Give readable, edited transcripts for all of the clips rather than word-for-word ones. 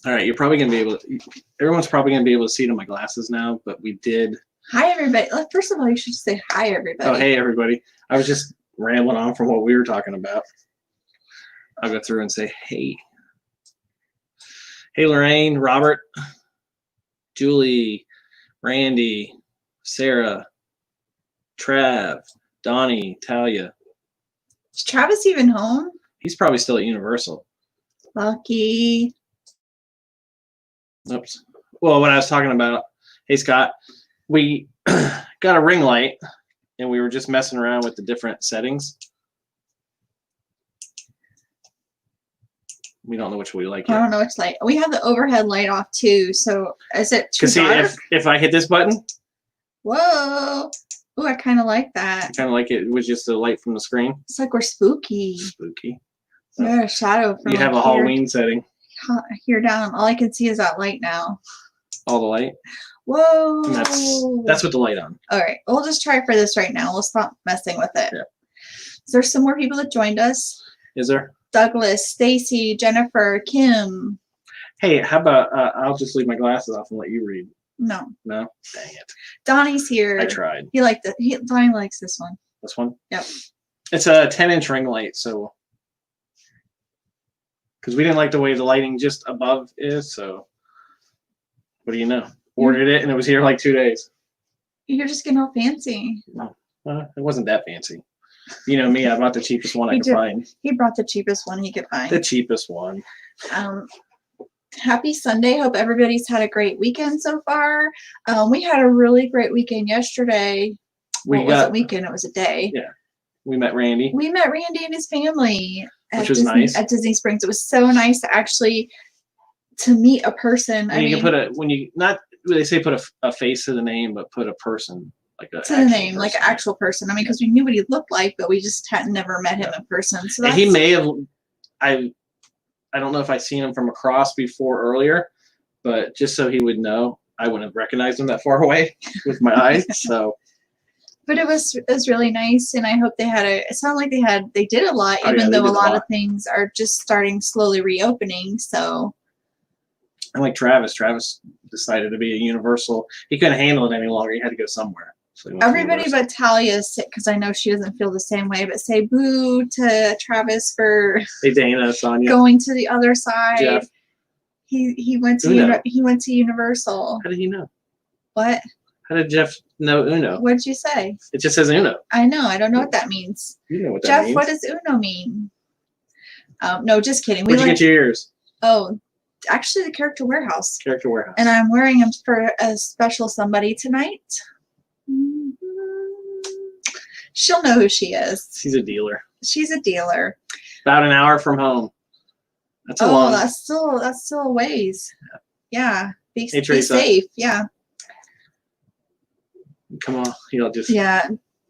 All right, you're probably gonna be able to. Everyone's probably gonna be able to see it in my glasses now, but we did. Hi, everybody. First of all, you should say hi, everybody. Oh, hey, everybody. I was just rambling on from what we were talking about. I'll go through and say, hey. Hey, Lorraine, Robert, Julie, Randy, Sarah, Trav, Donnie, Talia. Is Travis even home? He's probably still at Universal. Lucky. Oops. Well, what I was talking about, hey, Scott, we got a ring light, and we were just messing around with the different settings. We don't know which we like yet. I don't know which light. We have the overhead light off too. So is it too dark? See, if I hit this button. Whoa. Ooh, I kind of like that. Kind of like it was just a light from the screen. It's like we're spooky. Spooky. So you got a shadow from you have a Halloween setting. Here down. All I can see is that light now. All the light. Whoa. And that's with the light on. All right. We'll just try for this right now. We'll stop messing with it. Yeah. There's some more people that joined us. Is there? Douglas, Stacy, Jennifer, Kim. Hey, how about I'll just leave my glasses off and let you read. No. No? Dang it. Donnie's here. I tried. He liked it. Donnie likes this one. This one? Yep. It's a 10-inch ring light, so because we didn't like the way the lighting just above is, so what do you know? Ordered it and it was here like 2 days. You're just getting all fancy. No, it wasn't that fancy. You know me, I bought the cheapest one I could find. He brought the cheapest one he could find. The cheapest one. Happy Sunday. Hope everybody's had a great weekend so far. We had a really great weekend yesterday. It wasn't a weekend, it was a day. Yeah. We met Randy. We met Randy and his family which was nice. At Disney Springs. It was so nice to actually meet a person. They say put a face to the name, but put a person like like an actual person. I mean, because we knew what he looked like, but we just had never met him in person. So he may have. I don't know if I've seen him from across before earlier, but just so he would know, I wouldn't have recognized him that far away with my eyes. So. But it was really nice, and I hope they had it sounded like they did a lot, even though a lot of things are just starting slowly reopening. So. And like Travis decided to be a Universal. He couldn't handle it any longer. He had to go somewhere. So everybody but Talia is sick because I know she doesn't feel the same way. But say boo to Travis for Sonia. Going to the other side. Jeff. He went to Universal. How did he know? What? How did Jeff know Uno? What did you say? It just says Uno. I know. I don't know what that means. You know what that means. Jeff, what does Uno mean? No, just kidding. Where'd you get your ears? Oh, actually the Character Warehouse. Character Warehouse. And I'm wearing them for a special somebody tonight. She'll know who she is. She's a dealer. She's a dealer. About an hour from home. That's a long. That's still a ways. Yeah. Be Teresa. Safe. Yeah. Come on, y'all just. Yeah.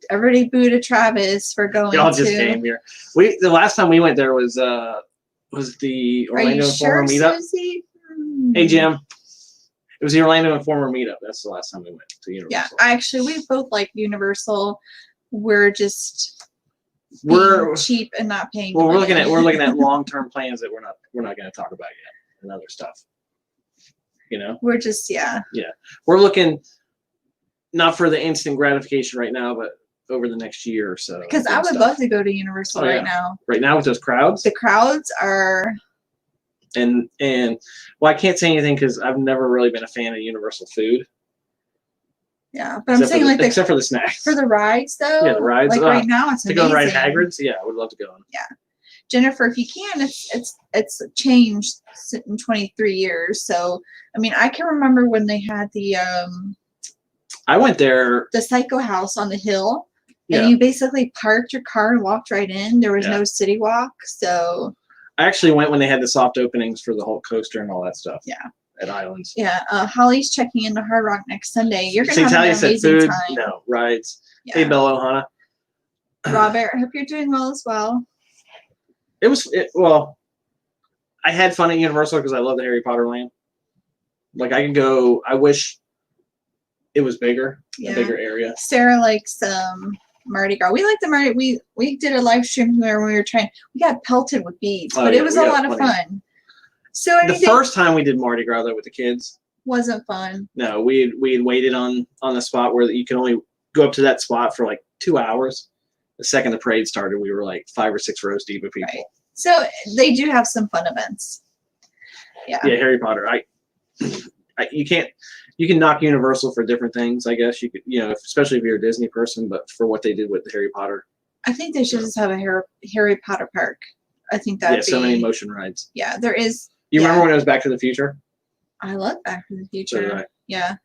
Everybody boo to Travis for going. Y'all just came here. The last time we went there was the Orlando Informer meetup. Susie? Hey Jim. It was the Orlando Informer meetup. That's the last time we went to Universal. Yeah, we both like Universal. We're just cheap and not paying. Well, we're looking at long-term plans that we're not going to talk about yet and other stuff. You know. We're just Yeah. We're looking not for the instant gratification right now, but over the next year or so. Because I would love to go to Universal right now. Right now with those crowds. The crowds are. And well, I can't say anything because I've never really been a fan of Universal food. Yeah, but I'm saying except for the snacks. For the rides though. Yeah, the rides. Like right now, it's amazing. To go ride Hagrid's. Yeah, I would love to go on. Yeah, Jennifer, if you can, it's changed in 23 years. So I mean, I can remember when they had the. I went there. The Psycho House on the hill, and you basically parked your car and walked right in. There was no city walk, so. I actually went when they had the soft openings for the whole coaster and all that stuff. Yeah. At Islands. Yeah. Holly's checking into Hard Rock next Sunday. You're gonna have an amazing food, time. No rides. Yeah. Hey, Bello, Hannah. Robert, I hope you're doing well as well. Well, I had fun at Universal because I love the Harry Potter land. Like I could go. I wish it was bigger, a bigger area. Sarah likes Mardi Gras. We like the Mardi. We did a live stream where we got pelted with beads, but it was a lot of fun. So The anything first time we did Mardi Gras though with the kids, wasn't fun. no, we had waited on the spot where you can only go up to that spot for like 2 hours. The second the parade started, we were like 5 or 6 rows deep of people. Right. So they do have some fun events. Yeah. Yeah, Harry Potter. You can knock Universal for different things. I guess you could, especially if you're a Disney person, but for what they did with Harry Potter. I think they should just have a Harry Potter park. I think that would be. So many motion rides. Yeah, there is. You remember when it was Back to the Future? I love Back to the Future. So did I. Yeah.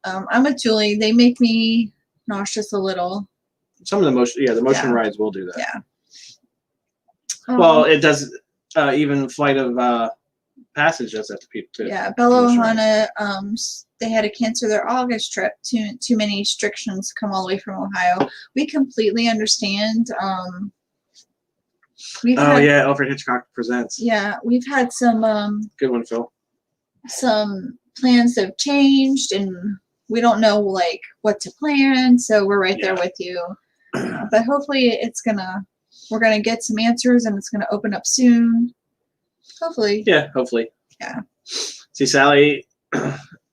I'm with Julie. They make me nauseous a little. Some of the motion rides will do that. Yeah. Well, it does. Even Flight of Passage does that to people too. Yeah, Bella Ohana. They had to cancel their August trip. Too many restrictions come all the way from Ohio. We completely understand. Alfred Hitchcock Presents. Yeah, we've had some. Good one, Phil. Some plans have changed, and we don't know like what to plan. So we're right there with you. But hopefully, we're gonna get some answers, and it's gonna open up soon. Hopefully. Yeah, hopefully. Yeah. See, Sally,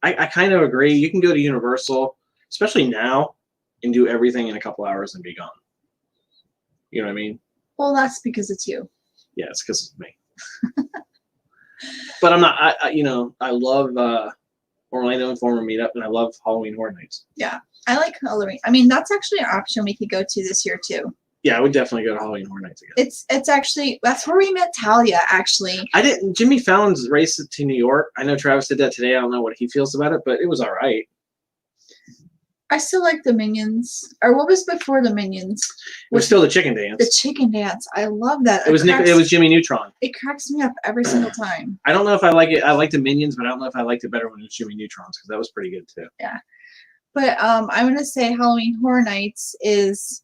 I kind of agree. You can go to Universal, especially now, and do everything in a couple hours and be gone. You know what I mean? Well, that's because it's you. Yeah, it's because it's me. But I'm not. I love Orlando Informer Meetup, and I love Halloween Horror Nights. Yeah, I like Halloween. I mean, that's actually an option we could go to this year too. Yeah, I would definitely go to Halloween Horror Nights again. It's actually that's where we met Talia. Actually, Jimmy Fallon's race to New York. I know Travis did that today. I don't know what he feels about it, but it was all right. I still like the Minions. Or what was before the Minions? It was still the chicken dance. The chicken dance. I love that. It was Jimmy Neutron. It cracks me up every single time. I don't know if I like it. I like the Minions, but I don't know if I liked it better when it was Jimmy Neutrons because that was pretty good too. Yeah, but I'm gonna say Halloween Horror Nights is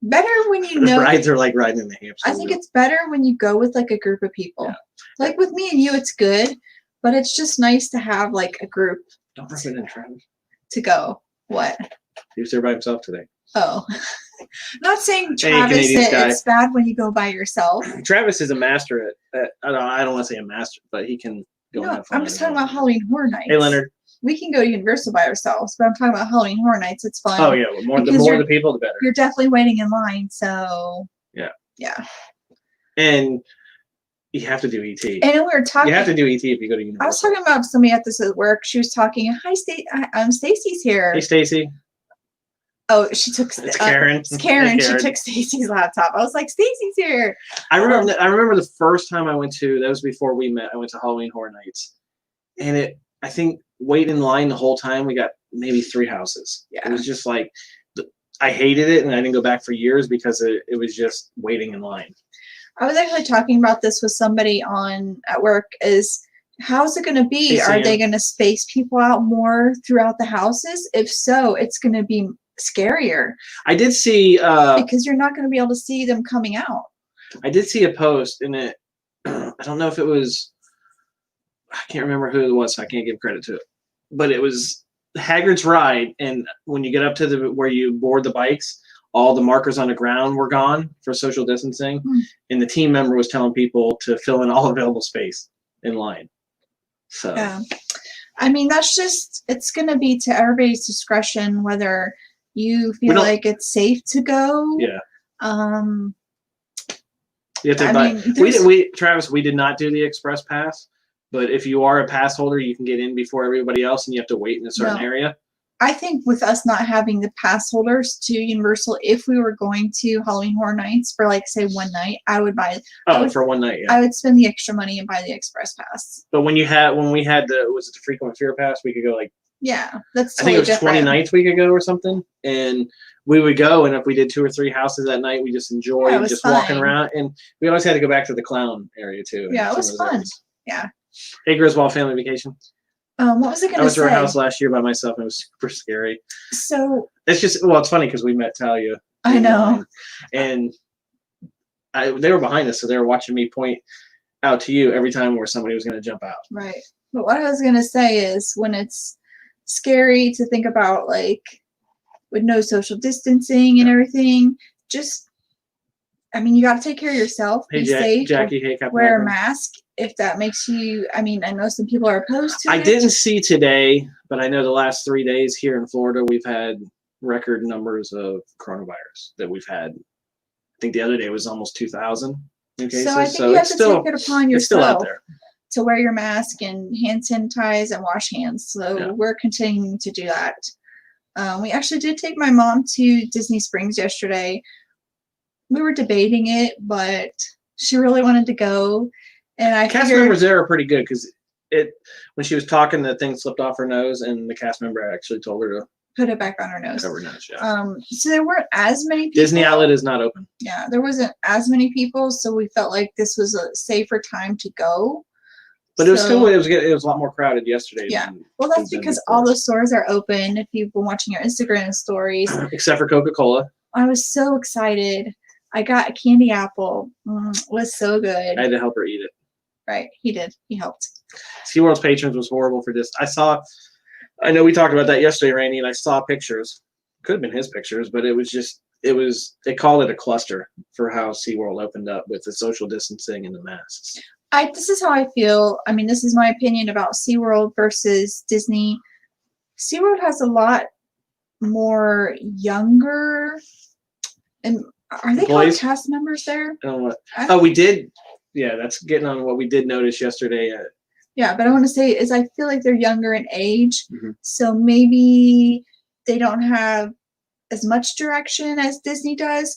better when you know. Rides are like riding in the hamster. I think it's better when you go with like a group of people. Yeah. Like with me and you, it's good, but it's just nice to have like a group. Don't rub it in, Travis. To go. What? He was there by himself today. Oh. Not saying, Travis, it's bad when you go by yourself. Travis is a master at I don't want to say a master, but he can go and have fun. I'm just talking about Halloween Horror Nights. Hey, Leonard. We can go to Universal by ourselves, but I'm talking about Halloween Horror Nights. It's fun. Oh, yeah. The more the people, the better. You're definitely waiting in line, so. Yeah. Yeah. And you have to do ET. And we were talking. You have to do ET if you go to Universal. I was talking about somebody at this at work. She was talking. Hi, Stacy's here. Hey, Stacy. Oh, she took. It's Karen. It's Karen. She took Stacy's laptop. I was like, Stacy's here. I remember the first time I went to. That was before we met. I went to Halloween Horror Nights, and I think waiting in line the whole time. We got maybe 3 houses. Yeah. It was just like I hated it, and I didn't go back for years because it was just waiting in line. I was actually talking about this with somebody at work. Is how's it going to be? Are they going to space people out more throughout the houses? If so, it's going to be scarier. I did see because you're not going to be able to see them coming out. I did see a post in it. I don't know if it was. I can't remember who it was, so I can't give credit to it. But it was Hagrid's ride, and when you get up to where you board the bikes, all the markers on the ground were gone for social distancing, and the team member was telling people to fill in all available space in line. So, yeah. I mean, that's it's going to be to everybody's discretion whether you feel like it's safe to go. Yeah. You have to Travis, we did not do the express pass, but if you are a pass holder, you can get in before everybody else, and you have to wait in a certain area. I think with us not having the pass holders to Universal, if we were going to Halloween Horror Nights for like say one night, I would buy. For one night, yeah. I would spend the extra money and buy the express pass. But when we had was it the frequent fear pass? We could go like. Yeah, that's. Totally I think it was 20 nights we could go or something, and we would go, and if we did 2 or 3 houses that night, we just enjoyed just walking around, and we always had to go back to the clown area too. Yeah, it was fun. Areas. Yeah. Hey, Griswold family vacation. What was I going to say? I went to her house last year by myself, and it was super scary. So it's it's funny because we met Talia. I know. And they were behind us, so they were watching me point out to you every time where somebody was going to jump out. Right. But what I was going to say is when it's scary to think about, like, with no social distancing and everything, you got to take care of yourself. Hey, be safe. Jackie, hey, wear a mask. if that makes you, I mean, I know some people are opposed to I it. didn't see today, but I know the last 3 days here in Florida, we've had record numbers of coronavirus that we've had. I think the other day was almost 2,000 new cases. So I think you have to take it upon it's still out yourself there. to wear your mask and hand sanitize and wash hands. So Yeah. we're continuing to do that. We actually did take my mom to Disney Springs yesterday. We were debating it, but she really wanted to go. And I Cast figured, members there are pretty good because when she was talking, the thing slipped off her nose, and the cast member actually told her to put it back on her nose. cover her nose. Yeah. So there weren't as many people. Disney Outlet is not open. Yeah, there wasn't as many people, so we felt like this was a safer time to go. But it was still it was a lot more crowded yesterday. Yeah. Than Well, that's it's been because before. all the stores are open. If you've been watching our Instagram stories, Except for Coca-Cola. I was so excited. I got a candy apple. It was so good. I had to help her eat it. Right, he did. He helped. SeaWorld's patrons was horrible for this. I know we talked about that yesterday, Randy, and I saw pictures. Could have been his pictures, but they called it a cluster for how SeaWorld opened up with the social distancing and the masks. This is how I feel. I mean, this is my opinion about SeaWorld versus Disney. SeaWorld has a lot more younger, and are they called Employees? cast members there? We did. Yeah, that's getting on what we did notice yesterday. Yeah, but I want to say is I feel like they're younger in age, Mhm. so maybe they don't have as much direction as Disney does.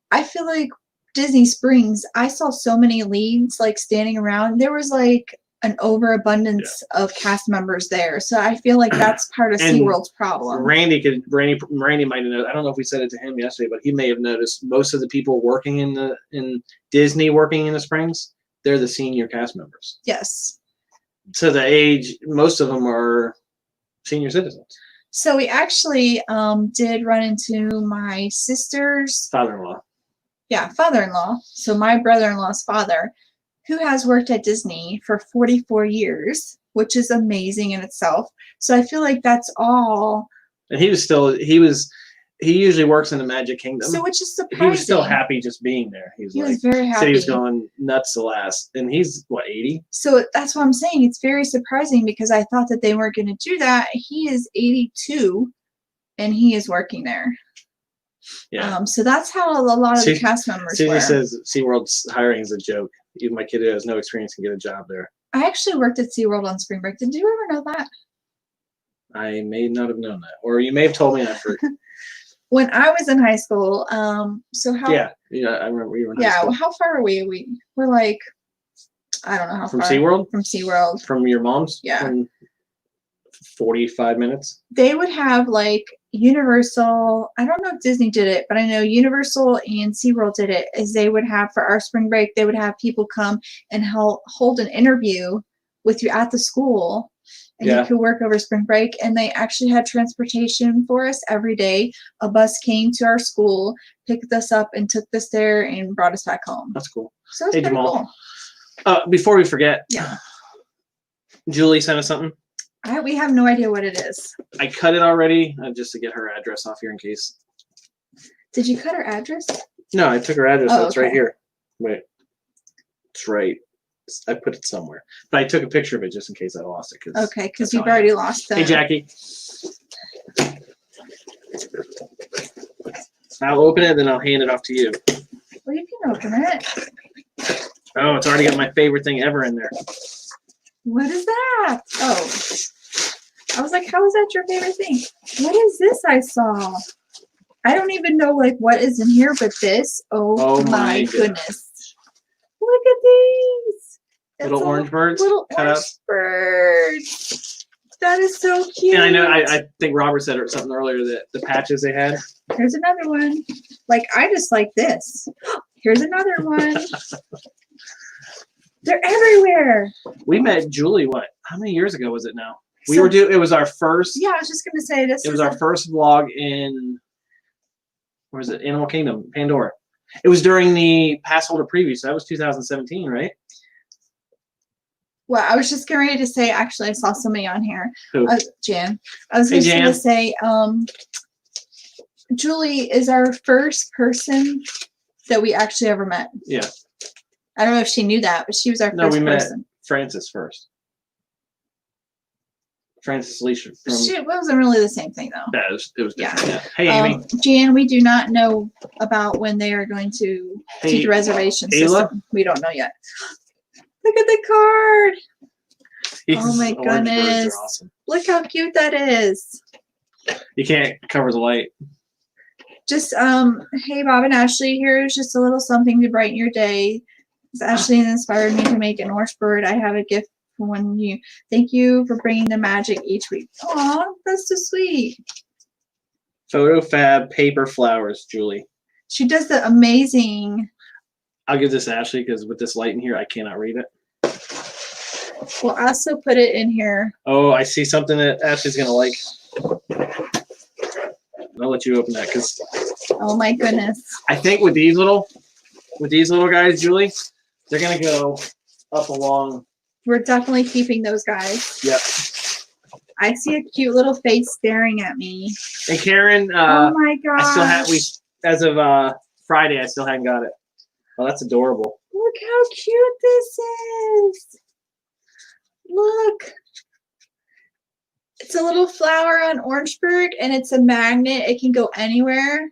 I feel like Disney Springs, I saw so many leads like standing around. There was like an overabundance of cast members there. So I feel like that's part of And SeaWorld's problem. Randy might have noticed. I don't know if we said it to him yesterday, but he may have noticed most of the people working in Disney working in the Springs, they're the senior cast members. Yes. So the age, most of them are senior citizens. So we actually did run into my sister's Father-in-law. father-in-law. So my brother-in-law's father, who has worked at Disney for 44 years, which is amazing in itself. So I feel like that's all. And he usually works in the Magic Kingdom. So which is surprising. He was still happy just being there. He was very happy. Said he was going nuts the last. And he's, 80? So that's what I'm saying. It's very surprising because I thought that they weren't going to do that. He is 82 and he is working there. Yeah. So that's how a lot of the cast members Susie were. says SeaWorld's hiring is a joke. Even my kid who has no experience can get a job there. I actually worked at SeaWorld on spring break. Did you ever know that? I may not have known that. Or you may have told me that for When I was in high school, so how Yeah, I remember you were in high school. well, how far are we? We're like, I don't know how From far. SeaWorld? From SeaWorld. From your mom's? Yeah. 45 minutes. They would have like Universal. I don't know if Disney did it, but I know Universal and SeaWorld did it. Is they would have for our spring break, they would have people come and hold an interview with you at the school, and you could work over spring break. And they actually had transportation for us every day. A bus came to our school, picked us up, and took us there and brought us back home. That's cool. So it's pretty Jamal. cool. Before we forget, Yeah. Julie sent us something. We have no idea what it is. I cut it already just to get her address off here in case. Did you cut her address? No, I took her address. Oh, It's right okay. here. Wait. It's right. I put it somewhere. But I took a picture of it just in case I lost it. Okay, because you've already lost them. Hey, Jackie. I'll open it, then I'll hand it off to you. Well, you can open it. Oh, it's already got my favorite thing ever in there. What is that? Oh. I was like, how is that your favorite thing? What is this I saw? I don't even know like what is in here, but this. Oh my goodness. Look at these. Little orange birds. Little cut orange out. birds. That is so cute. And I know, I think Robert said something earlier that the patches they had. Here's another one. Like, I just like this. Here's another one. They're everywhere. We met Julie, how many years ago was it now? So- it was our first. Yeah, I was just going to say this. It was our first vlog in, where is it? Animal Kingdom, Pandora. It was during the pass holder preview, so that was 2017, right? Well, I was just getting ready to say, actually, I saw somebody on here. Who? Jan. I was just going to say, Julie is our first person that we actually ever met. Yeah. I don't know if she knew that, but she was our No, first we met person. Francis first. Francis Leisha. It wasn't really the same thing though. Yeah, it was different. Yeah. Hey, Amy. Jan, we do not know about when they are going to do the reservation system. We don't know yet. Look at the card. Oh my goodness. Awesome. Look how cute that is. You can't cover the light. Just, hey, Bob and Ashley, here's just a little something to brighten your day. Ashley inspired me to make an orange bird. I have a gift for when you. Thank you for bringing the magic each week. Aw, that's so sweet. Photo Fab paper flowers, Julie. She does the amazing. I'll give this to Ashley because with this light in here, I cannot read it. We'll also put it in here. Oh, I see something that Ashley's going to like. I'll let you open that because. Oh my goodness. I think with these little guys, Julie, they're going to go up along. We're definitely keeping those guys. Yep. I see a cute little face staring at me. And Karen, oh my god! I still have as of Friday. I still hadn't got it. Oh, that's adorable. Look how cute this is. Look, it's a little flower on Orangeburg, and it's a magnet. It can go anywhere.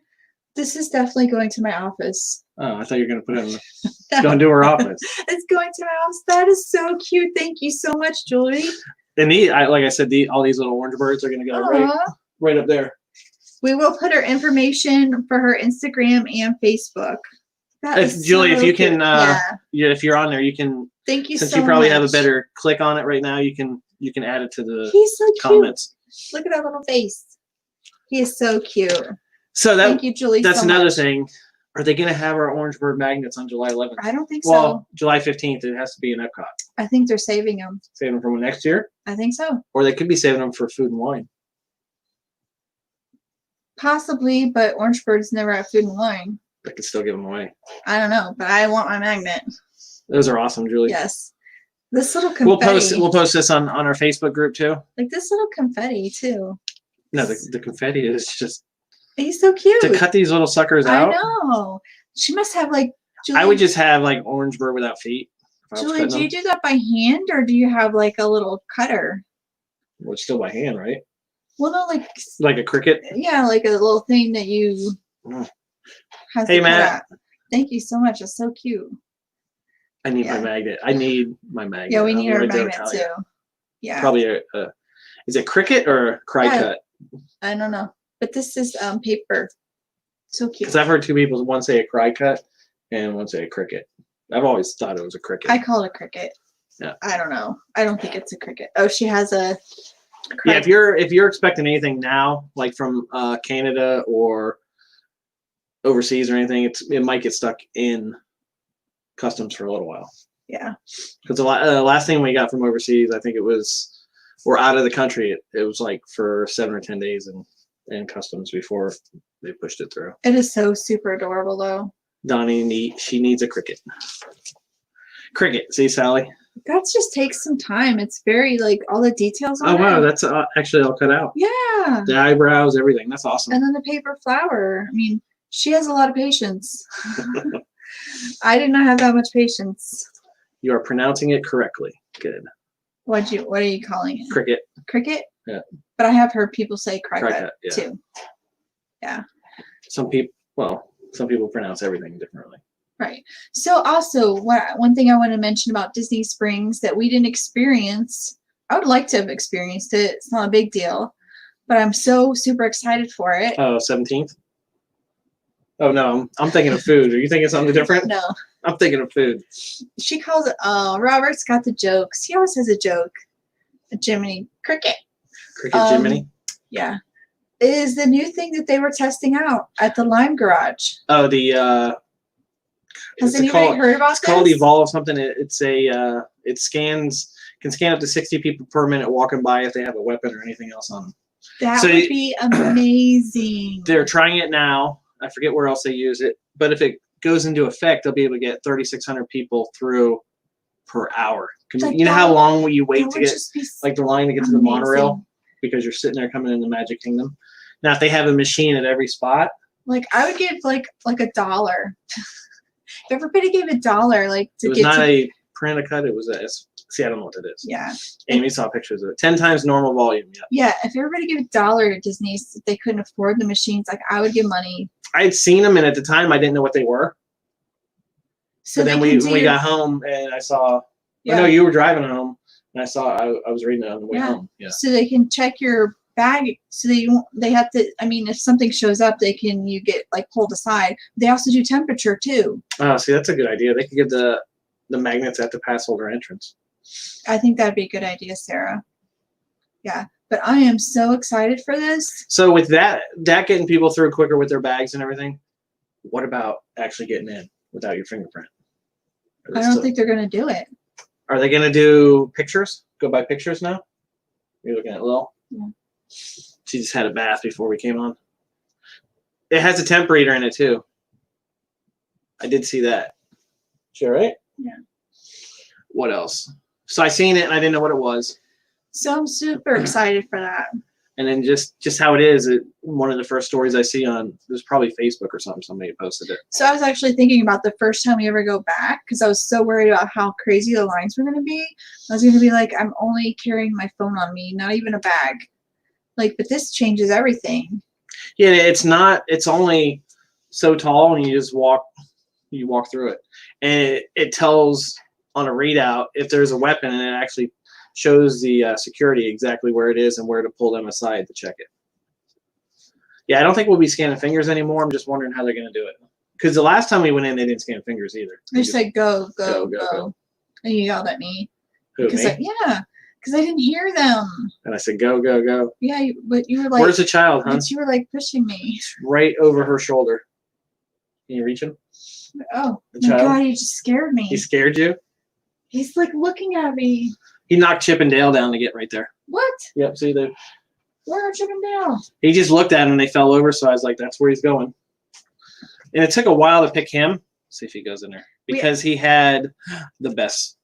This is definitely going to my office. Oh, I thought you were going to put it in. It's going to her office. It's going to my office. That is so cute. Thank you so much, Julie. And like I said, all these little orange birds are going to go right up there. We will put her information for her Instagram and Facebook. Julie, if you can, if you're on there, you can. Thank you. Since you probably have a better click on it right now, you can add it to the He's so comments. Cute. Look at that little face. He is so cute. So thank you, Julie. That's so another much. thing. Are they going to have our orange bird magnets on July 11th? I don't think Well, July 15th. It has to be in Epcot. I think they're saving them. Saving them for next year? I think so. Or they could be saving them for food and wine. Possibly, but orange birds never have food and wine. They could still give them away. I don't know, but I want my magnet. Those are awesome, Julie. Yes. This little confetti. We'll post this on our Facebook group too. Like this little confetti too. No, the confetti is just. He's so cute. To cut these little suckers out. I know. She must have like. Julie, I would just have like orange bird without feet. Julie, do you do that by hand or do you have like a little cutter? Well, it's still by hand, right? Well, no, like a cricket. Yeah, like a little thing that you. Hey, Matt. Thank you so much. It's so cute. I need my magnet. Yeah, we need our magnet too. Yeah. Probably is it cricket or cry cut? I don't know, but this is paper. So cute. Because I've heard two people, one say a cry cut and one say a cricket. I've always thought it was a cricket. I call it a cricket. Yeah. I don't know. I don't think it's a cricket. Oh, she has a. Yeah, if you're expecting anything now, like from Canada or overseas or anything, it might get stuck in customs for a little while. Yeah. Because the last thing we got from overseas, I think it was, or out of the country, it was like for 7 or 10 days in customs before they pushed it through. It is so super adorable though. Donnie, she needs a cricket. Cricket, see, Sally? That just takes some time. It's very like all the details on it. Oh wow, that's actually all cut out. Yeah. The eyebrows, everything. That's awesome. And then the paper flower. I mean, she has a lot of patience. I did not have that much patience. You are pronouncing it correctly. Good. What are you calling it? Cricket. Cricket? Yeah. But I have heard people say cricket yeah. too. Yeah. Some people pronounce everything differently. Right. So also one thing I want to mention about Disney Springs that we didn't experience. I would like to have experienced it. It's not a big deal, but I'm so super excited for it. Oh, 17th? Oh no, I'm thinking of food. Are you thinking something different? No. I'm thinking of food. She calls it, Robert's got the jokes. He always has a joke. A Jiminy. Cricket. Cricket Jiminy? Yeah. It is the new thing that they were testing out at the Lime Garage. Oh, the has anybody heard about this? It's called Evolve something. It can scan up to 60 people per minute walking by if they have a weapon or anything else on them. That would be amazing. They're trying it now. I forget where else they use it, but if it goes into effect, they'll be able to get 3,600 people through per hour. You know how long will you wait to get like the line to get to the monorail because you're sitting there coming in the Magic Kingdom. Now, if they have a machine at every spot, like I would give like $1 If everybody gave $1, like It to was get not to, a print cut. It was a. See, I don't know what it is. yeah, Amy saw pictures of it. 10 times normal volume. Yeah. yeah. If everybody gave $1 to Disney, if they couldn't afford the machines, like I would give money. I had seen them, and at the time, I didn't know what they were. So But then they can when we got home, and I saw. yeah. I know you were driving home, and I saw. I was reading it on the way home. Yeah. So they can check your bag. So they have to. I mean, if something shows up, you get like pulled aside. They also do temperature too. Oh, see, that's a good idea. They could get the magnets at the pass holder entrance. I think that'd be a good idea, Sarah. Yeah, but I am so excited for this. So with that getting people through quicker with their bags and everything, what about actually getting in without your fingerprint? I don't think they're gonna do it. Are they gonna do pictures? Go by pictures now? You're looking at Lil? Yeah. She just had a bath before we came on. It has a temp reader in it too. I did see that. Sure, right? Yeah. What else? So I seen it and I didn't know what it was. So I'm super excited for that. And then just how it is, one of the first stories I see on, it was probably Facebook or something, somebody posted it. So I was actually thinking about the first time we ever go back because I was so worried about how crazy the lines were going to be. I was going to be like, I'm only carrying my phone on me, not even a bag. Like, but this changes everything. Yeah, it's only so tall and you just walk through it. And it tells on a readout if there's a weapon, and it actually shows the security exactly where it is and where to pull them aside to check it. Yeah, I don't think we'll be scanning fingers anymore. I'm just wondering how they're going to do it. Because the last time we went in, they didn't scan fingers either. They just said, go. And you yelled at me. Who, me? Because I didn't hear them. And I said, go, go, go. Yeah, but you were like, where's the child, hon? But you were like pushing me. It's right over her shoulder. Can you reach him? Oh, my God, he just scared me. He scared you? He's like looking at me. He knocked Chip and Dale down to get right there. What? Yep, see there. Where are Chip and Dale? He just looked at him and they fell over, so I was like, that's where he's going. And it took a while to pick him. Let's see if he goes in there. Because he had the best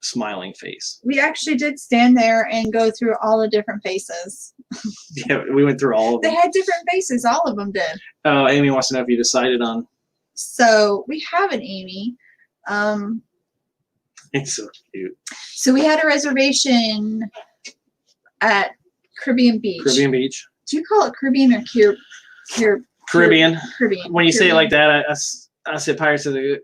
smiling face. We actually did stand there and go through all the different faces. Yeah, we went through all of them. They had different faces. All of them did. Oh, Amy wants to know if you decided on. So we have an Amy. It's so cute. So we had a reservation at Caribbean Beach. Caribbean Beach. Do you call it Caribbean or Caribbean. Caribbean. When you say it like that, I say Pirates of the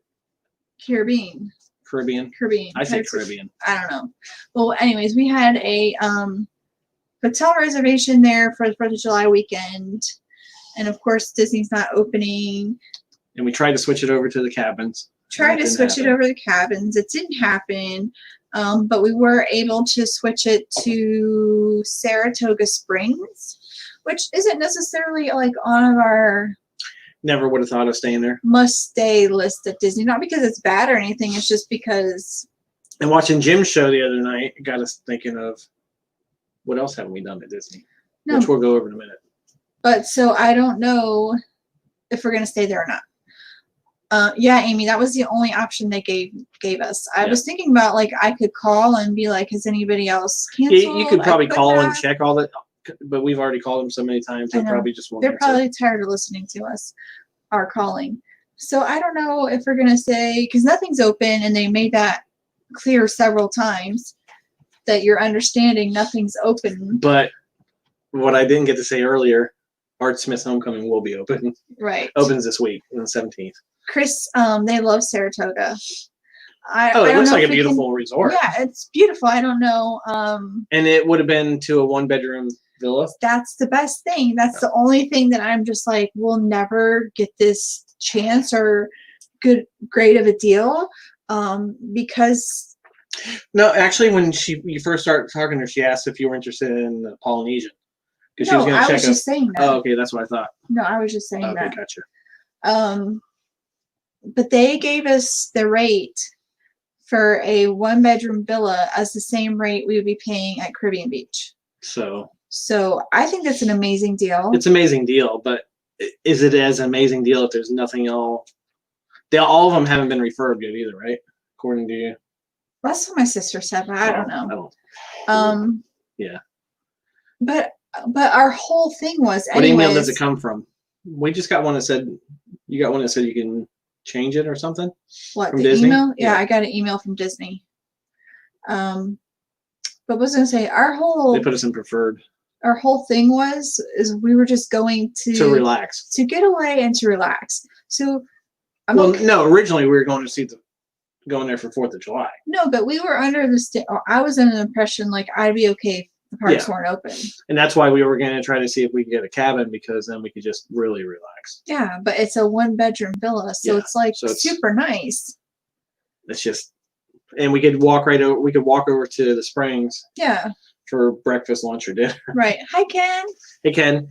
Caribbean. Caribbean. I say Caribbean. I don't know. Well, anyways, we had a hotel reservation there for the 4th of July weekend. And of course, Disney's not opening. And we tried to switch it over to the cabins. Tried to switch it over to the cabins. It didn't happen. But we were able to switch it to Saratoga Springs, which isn't necessarily like on our never would have thought of staying there. Must stay list at Disney. Not because it's bad or anything. It's just because. And watching Jim's show the other night got us thinking of what else haven't we done at Disney? No. Which we'll go over in a minute. But so I don't know if we're going to stay there or not. Yeah, Amy, that was the only option they gave us. I was thinking about like I could call and be like, has anybody else canceled? You could probably call and check all that, but we've already called them so many times. They probably just won't. They're probably tired of listening to us, our calling. So I don't know if we're gonna say because nothing's open, and they made that clear several times that you're understanding nothing's open. But what I didn't get to say earlier, Art Smith's Homecoming will be open. Right. Opens this week on the 17th. Chris, they love Saratoga. It looks like a beautiful resort. Yeah, it's beautiful. I don't know. And it would have been to a 1-bedroom villa. That's the best thing. That's the only thing that I'm just like, we'll never get this chance or great of a deal. Because. No, actually, when you first started talking to her, she asked if you were interested in the Polynesian. No, she was I was just saying that. Oh, okay, that's what I thought. No, I was just saying that. Okay, gotcha. But they gave us the rate for a 1-bedroom villa as the same rate we would be paying at Caribbean Beach. So I think that's an amazing deal. It's an amazing deal, but is it as amazing deal if there's nothing else? All of them haven't been refurbed yet either, right? According to you. That's what my sister said, but I don't know. Yeah. But our whole thing was. What email does it come from? We just got one that said you can change it or something? What, From the Disney? email? Yeah, Yeah. I got an email from Disney. But what was I gonna say? They put us in preferred Our whole thing is we were just going to relax. to get away and to relax. So no, originally we were going to see going there for 4th of July. No, but we were under I was under the impression like I'd be okay if the parks weren't open. And that's why we were going to try to see if we could get a cabin, because then we could just really relax. Yeah, but it's a 1-bedroom villa, so it's like super nice. It's just, and we could walk right over. We could walk over to the Springs. Yeah. For breakfast, lunch, or dinner. Right. Hi, Ken. Hey, Ken.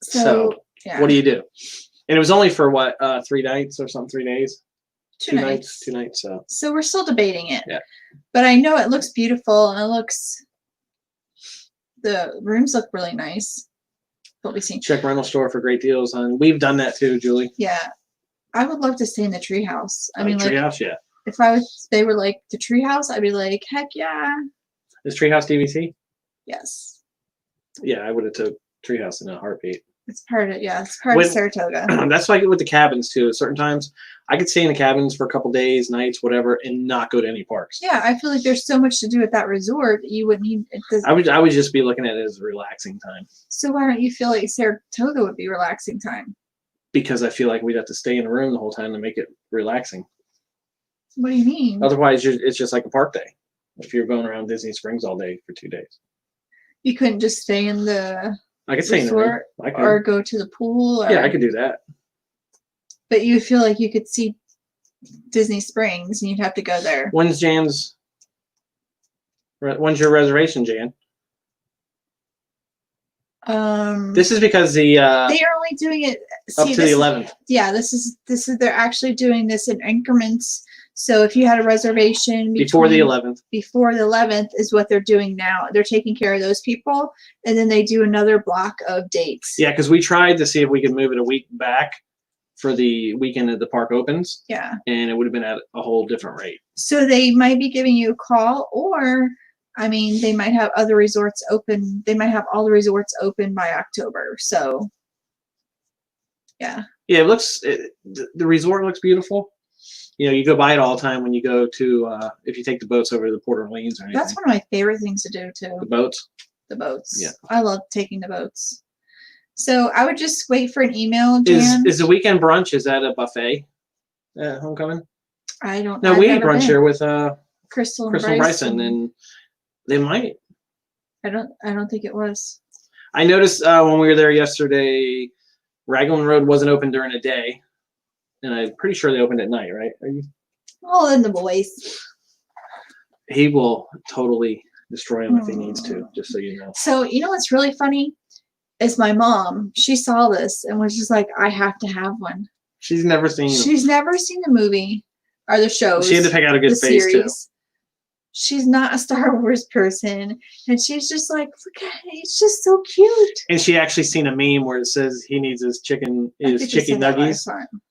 So yeah. What do you do? And it was only for what, 3 nights or something, 3 days? 2 nights. 2 nights. So we're still debating it. Yeah. But I know it looks beautiful, and the rooms look really nice. What we seen. Check rental store for great deals on. We've done that too, Julie. Yeah. I would love to stay in the treehouse. I mean, treehouse, yeah. If they were like the treehouse, I'd be like, heck yeah. Is treehouse DVC? Yes. Yeah, I would have took treehouse in a heartbeat. It's part of Saratoga. That's like with the cabins too. At certain times, I could stay in the cabins for a couple days, nights, whatever, and not go to any parks. Yeah, I feel like there's so much to do at that resort that you wouldn't need. I would just be looking at it as a relaxing time. So why don't you feel like Saratoga would be relaxing time? Because I feel like we'd have to stay in a room the whole time to make it relaxing. What do you mean? Otherwise, it's just like a park day. If you're going around Disney Springs all day for 2 days, you couldn't just stay in the. I could stay in the room. Or go to the pool. Yeah, I could do that. But you feel like you could see Disney Springs, and you'd have to go there. When's your reservation, Jan? This is because they are only doing it up to the 11th. Yeah, this is they're actually doing this in increments. So if you had a reservation before the 11th is what they're doing now. They're taking care of those people, and then they do another block of dates. Yeah, because we tried to see if we could move it a week back for the weekend that the park opens. Yeah. And it would have been at a whole different rate. So they might be giving you a call, or I mean, they might have other resorts open. They might have all the resorts open by October. So yeah. Yeah, the resort looks beautiful. You know, you go by it all the time when you go to, if you take the boats over to the Port Orleans or anything. That's one of my favorite things to do too. The boats? The boats. Yeah. I love taking the boats. So I would just wait for an email, Jan. Is the weekend brunch, is that a buffet at Homecoming? I don't know. No, we ate brunch here with Crystal and Bryson, and they might. I don't think it was. I noticed when we were there yesterday, Raglan Road wasn't open during the day. And I'm pretty sure they opened at night, right? Are you? Oh, and the boys. He will totally destroy him if he needs to, just so you know. So, you know what's really funny? Is my mom. She saw this and was just like, I have to have one. She's never seen the movie or the shows. She had to pick out a good face, too. She's not a Star Wars person, and she's just like, look at it, it's just so cute. And she actually seen a meme where it says he needs his chicken nuggies,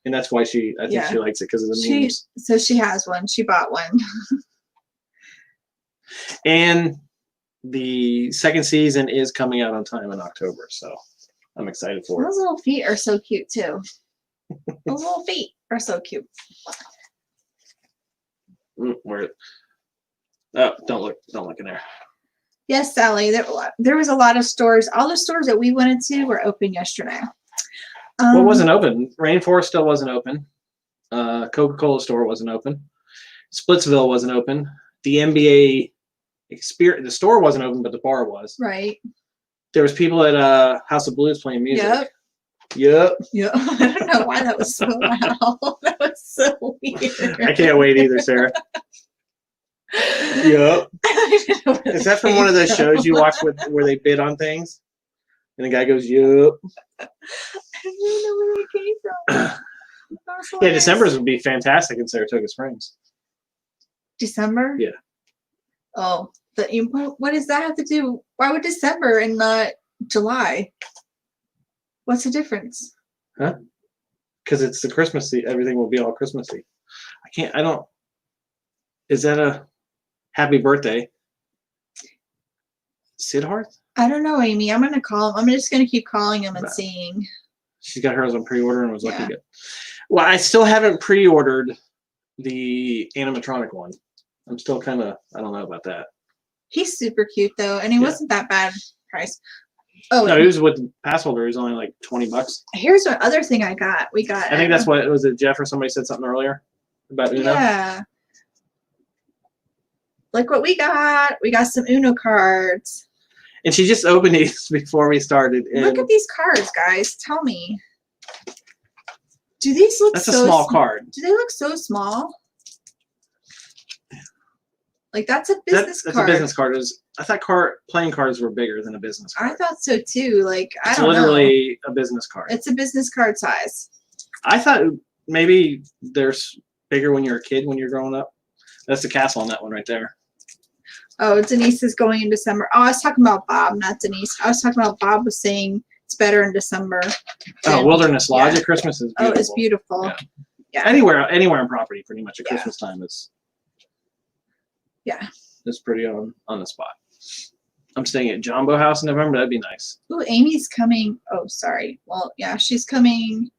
and that's why I think she likes it because of the memes. So she has one. She bought one. And the second season is coming out on time in October, so I'm excited for it. Those little feet are so cute too. Those little feet are so cute. Oh, don't look in there. Yes, Sally. There was a lot of stores. All the stores that we went into were open yesterday. What wasn't open? Rainforest still wasn't open. Coca-Cola store wasn't open. Splitsville wasn't open. The NBA experience. The store wasn't open, but the bar was. Right. There was people at House of Blues playing music. Yep. I don't know why that was so loud. That was so weird. I can't wait either, Sarah. Yep. Is that from one of those shows you watch where they bid on things? And the guy goes, yep. I don't even know where that came from. Yeah, December would be fantastic in Saratoga Springs. December? Yeah. Oh, what does that have to do? Why would December and not July? What's the difference? Huh? Because it's the Christmassy. Everything will be all Christmassy. Is that a happy birthday? Siddharth? I don't know, Amy. I'm going to call him. I'm just going to keep calling him and seeing. She's got hers on pre-order and was looking good. Well, I still haven't pre-ordered the animatronic one. I'm still kind of, I don't know about that. He's super cute though, and he Yeah. wasn't that bad price. Oh, No, it was with pass holder. It was only like $20. here's the other thing I got. We got. I think that's what was it. Jeff or somebody said something earlier about Uno. Yeah. Look what we got. We got some Uno cards. And she just opened these before we started. And Look at these cards, guys. Tell me. Do these look that's so a small card. Do they look so small? Like that's a business That's card. a business card. I thought playing cards were bigger than a business card. I thought so too. Like I It's don't know. literally a business card. It's a business card size. I thought maybe there's bigger when you're a kid when you're growing up. That's the castle on that one right there. Oh, Denise is going in December. Oh, I was talking about Bob, not Denise. I was talking about Bob was saying it's better in December. Oh, Wilderness Lodge at Christmas is beautiful. Oh, it's beautiful. Yeah. Yeah. Anywhere on property, pretty much at Christmas time is. Yeah. It's pretty on the spot. I'm staying at Jumbo House in November. That'd be nice. Oh, Amy's coming. Oh, sorry. Well, yeah, she's coming.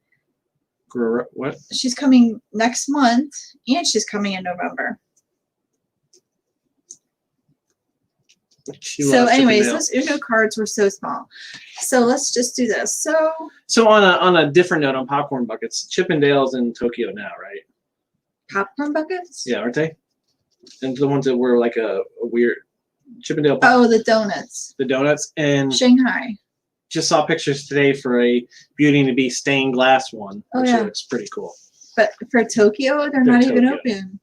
What? She's coming next month, and she's coming in November. So, anyways, those Uno cards were so small. So let's just do this. So on a different note, on popcorn buckets, Chippendale's in Tokyo now, right? popcorn buckets? Yeah, aren't they? And the ones that were like a weird Chippendale. Oh, the donuts. The donuts and Shanghai. just saw pictures today for a Beauty and the Beast stained glass one, which looks pretty cool. But for Tokyo, they're not even open.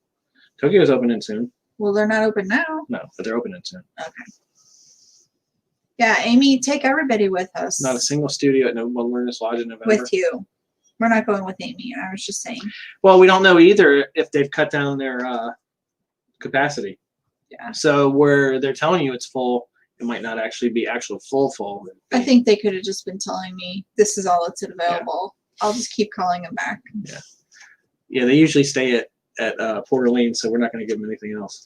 Tokyo's opening soon. Well, they're not open now. No, but they're opening soon. Okay. Yeah, Amy, take everybody with us. Not a single studio at Wilderness Lodge in November. With you. We're not going with Amy. I was just saying. Well, we don't know either if they've cut down their capacity. Yeah. So where they're telling you it's full, it might not actually be actual full. I think they could have just been telling me this is all that's available. Yeah. I'll just keep calling them back. Yeah. Yeah, they usually stay at Port Orleans, so we're not going to give them anything else.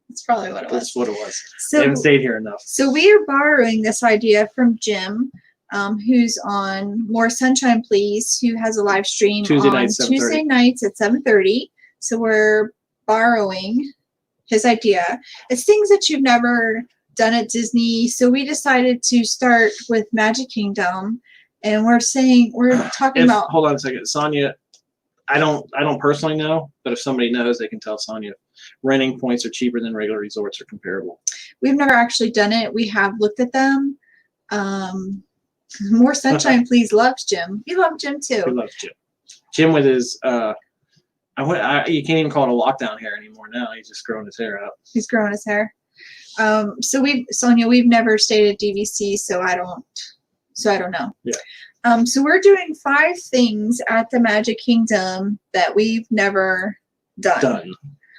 That's probably what it was. That's what it was. So, they haven't stayed here enough. So we are borrowing this idea from Jim, who's on More Sunshine Please, who has a live stream Tuesday nights at 7:30. So we're borrowing his idea. It's things that you've never done at Disney. So we decided to start with Magic Kingdom, and we're talking about. Hold on a second, Sonia. I don't personally know, but if somebody knows, they can tell Sonia. Renting points are cheaper than regular resorts or comparable. We've never actually done it. We have looked at them. More Sunshine Please loves Jim. We love Jim too. He loves Jim. Jim with his you can't even call it a lockdown hair anymore now. He's just growing his hair out. He's growing his hair. Sonia, we've never stayed at DVC, so I don't know. Yeah. So we're doing 5 things at the Magic Kingdom that we've never done.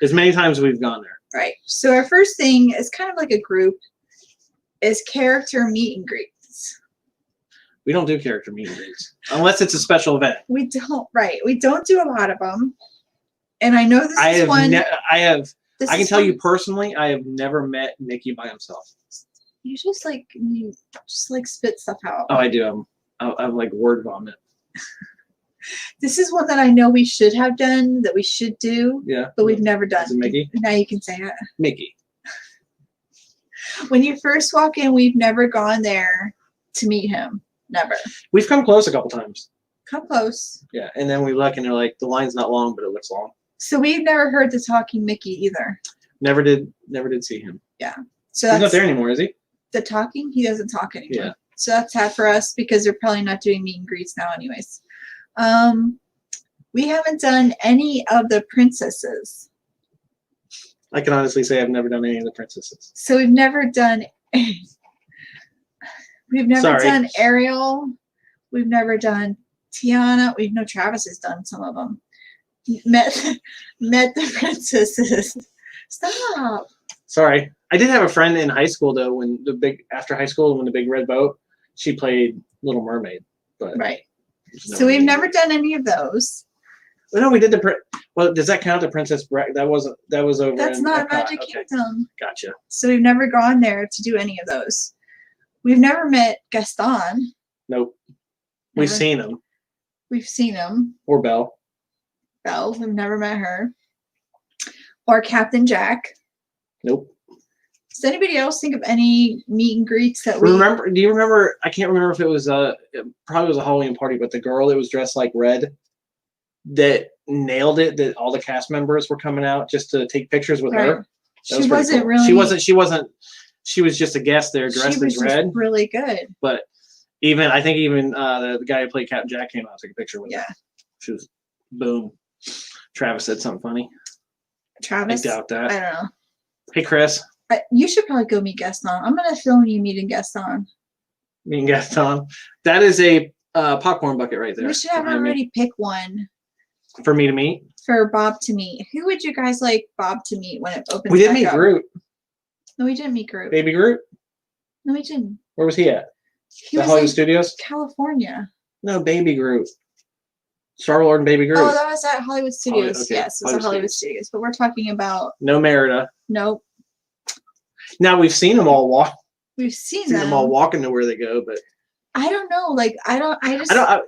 As many times as we've gone there. Right. So our first thing is kind of like a group, is character meet and greets. We don't do character meet and greets unless it's a special event. We don't. Right. We don't do a lot of them. And I know this is one. I can tell you personally, I have never met Mickey by himself. You just like spit stuff out. Oh, I do. I'm like word vomit. This is one that I know we should have done, that we should do. Yeah. But we've never done. Is it Mickey? Now you can say it. Mickey. When you first walk in, we've never gone there to meet him. Never. We've come close a couple times. Come close. Yeah, and then we look and they're like, the line's not long, but it looks long. So we've never heard the talking Mickey either. Never did see him. Yeah. So he's not there anymore, is he? The talking? He doesn't talk anymore. Yeah. So that's sad for us because they're probably not doing meet and greets now anyways. We haven't done any of the princesses. I can honestly say I've never done any of the princesses. So we've never done done Ariel. We've never done Tiana. We know Travis has done some of them. Met the princesses. Stop. Sorry. I did have a friend in high school though, when the big red boat, she played Little Mermaid. But right. So we've never done any of those. Well, no, we did well, does that count the Princess that was over. That's not Magic Kingdom. Gotcha. So we've never gone there to do any of those. We've never met Gaston. Nope. We've seen him. We've seen him. Or Belle. Belle, we've never met her. Or Captain Jack. Nope. Does anybody else think of any meet and greets that we Remember? Do you remember? I can't remember if it was it probably was a Halloween party, but the girl that was dressed like red that nailed it. That all the cast members were coming out just to take pictures with Right. her. That She was pretty wasn't cool. really. She wasn't. She was just a guest there, dressed She was as just red. really good. But I think even the guy who played Captain Jack came out and took a picture with her. Yeah. She was boom. Travis said something funny. Travis. I doubt that. I don't know. Hey, Chris. You should probably go meet Gaston. I'm gonna film you meeting Gaston. Me and Gaston. That is a popcorn bucket right there. We should have behind me. already pick one For me to meet. for Bob to meet. Who would you guys like Bob to meet when it opens? We didn't back meet up? Groot. No, we didn't meet Groot. Baby Groot. No, we didn't. Where was he at? He The was Hollywood in Studios? California. No, Baby Groot. Star-Lord and Baby Groot. Oh, that was at Hollywood Studios. okay. Yes, it was at Hollywood Studios. But we're talking about No Merida. nope. Now we've seen them all walk. We've seen Them all walking to where they go, but I don't know. Like I just I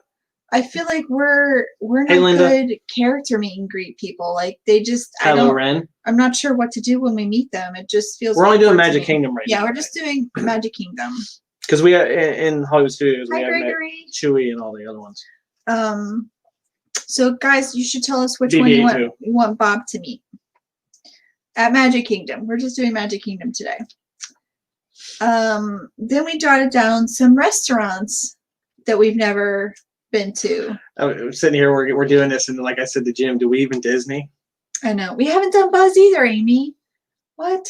I feel like we're not Hey, Linda. good character meet and greet people. Like they just Kylo Ren. I'm not sure what to do when we meet them. It just feels We're only doing awkward to Magic me. Kingdom right now. Yeah, we're just doing Magic Kingdom. because we in Hollywood Studios we Hi have met Gregory. Chewie and all the other ones. So guys, you should tell us which one BB-8 you want Bob to meet at Magic Kingdom. We're just doing Magic Kingdom today. Then we jotted down some restaurants that we've never been to. I'm sitting here, we're doing this, and like I said to Jim, do we even Disney? I know we haven't done Buzz either, Amy. What?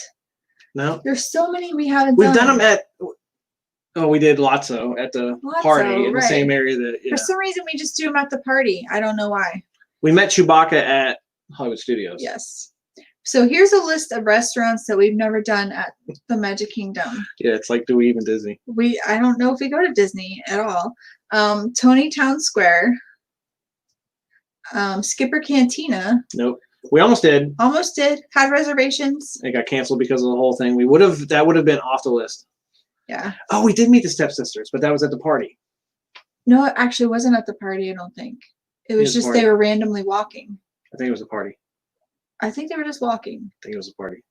No, There's so many we haven't we've done. done them at. Oh, we did Lotso at the Lotso, party in the right. same area that. Yeah. For some reason, we just do them at the party. I don't know why. We met Chewbacca at Hollywood Studios. Yes. So here's a list of restaurants that we've never done at the Magic Kingdom. Yeah, it's like, do we even Disney? I don't know if we go to Disney at all. Tony Town Square, Skipper Cantina. Nope. We almost did. Almost did. Had reservations. It got canceled because of the whole thing. That would have been off the list. Yeah. Oh, we did meet the stepsisters, but that was at the party. No, it actually wasn't at the party, I don't think. It was just they were randomly walking. I think it was a party. I think they were just walking. I think it was a party.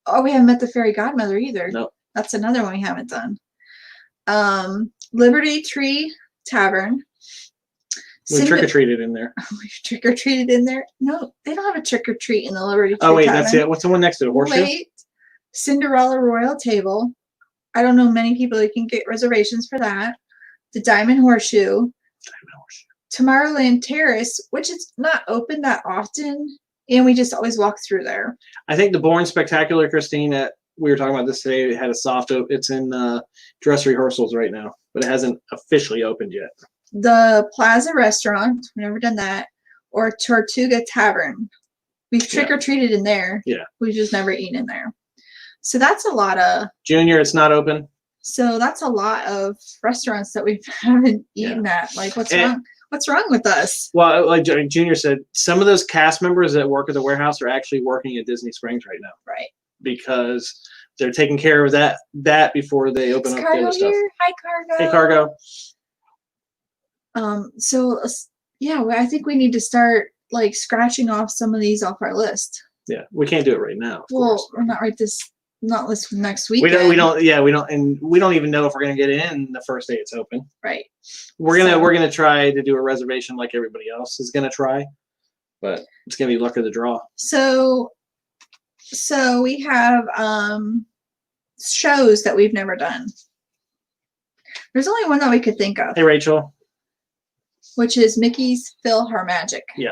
Oh, we haven't met the fairy godmother either. Nope. That's another one we haven't done. Liberty Tree Tavern. We trick-or-treated in there. We trick-or-treated in there? No, they don't have a trick-or-treat in the Liberty Tree Oh, wait, Tavern. that's it. What's the one next to the horseshoe? Wait. Cinderella Royal Table. I don't know many people that can get reservations for that. The Diamond Horseshoe. Tomorrowland Terrace, which is not open that often, and we just always walk through there. I think the Bourne Spectacular, Christine, we were talking about this today, it had a soft open. It's in dress rehearsals right now, but it hasn't officially opened yet. The Plaza Restaurant, we've never done that, or Tortuga Tavern. We've trick-or-treated in there. Yeah. We've just never eaten in there. So that's a lot of... Junior, it's not open. So that's a lot of restaurants that we haven't eaten at. Like, what's wrong? What's wrong with us? Well, like Junior said, some of those cast members that work at the warehouse are actually working at Disney Springs right now. Right. Because they're taking care of that before they open up the other stuff. Here? Hi, Cargo. Hey, Cargo. So yeah, I think we need to start like scratching off some of these off our list. Yeah, we can't do it right now. Well, we're not not this next week. We don't and we don't even know if we're gonna get in the first day it's open. Right. We're gonna try to do a reservation like everybody else is gonna try, but it's gonna be luck of the draw. So we have shows that we've never done. There's only one that we could think of. Hey, Rachel. Which is Mickey's PhilharMagic. Yeah.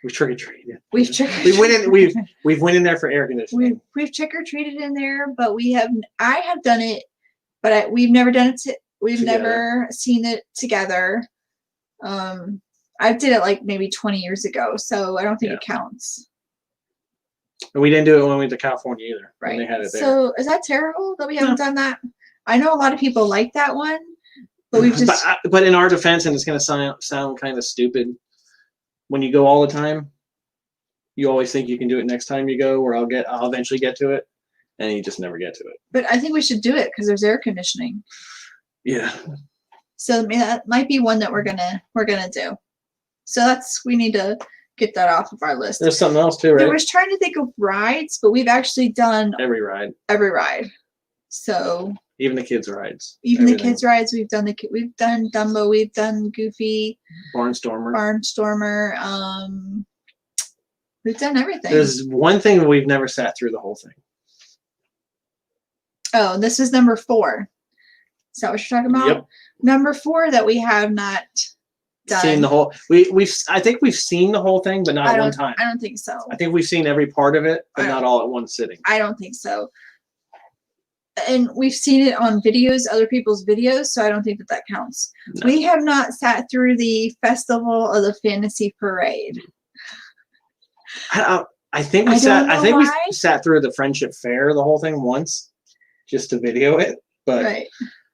We trick or treated. We've went in there for air conditioning. We've trick or treated in there, but I have done it, but we've never done it. We've never seen it together. I did it like maybe 20 years ago, so I don't think it counts. And we didn't do it when we went to California either. Right. When they had it there. So is that terrible that we haven't done that? I know a lot of people like that one, but we've just. But in our defense, and it's going to sound kind of stupid, when you go all the time, you always think you can do it next time you go, or I'll eventually get to it, and you just never get to it. But I think we should do it because there's air conditioning. Yeah. So that might be one that we're gonna do. So we need to get that off of our list. There's something else too, right? I was trying to think of rides, but we've actually done Every ride. So Even the kids' rides. Even everything. The kids' rides, we've done Dumbo, we've done Goofy, Barnstormer. We've done everything. There's one thing we've never sat through the whole thing. Oh, this is number 4. Is that what you're talking about? Yep. Number 4 that we have not done. Seen the whole. I think we've seen the whole thing, but not at one time. I don't think so. I think we've seen every part of it, but not all at one sitting. I don't think so. And we've seen it on videos, other people's videos, so I don't think that counts. No. We have not sat through the Festival of the Fantasy Parade. I think we sat through the Friendship Fair, the whole thing once, just to video it. But right.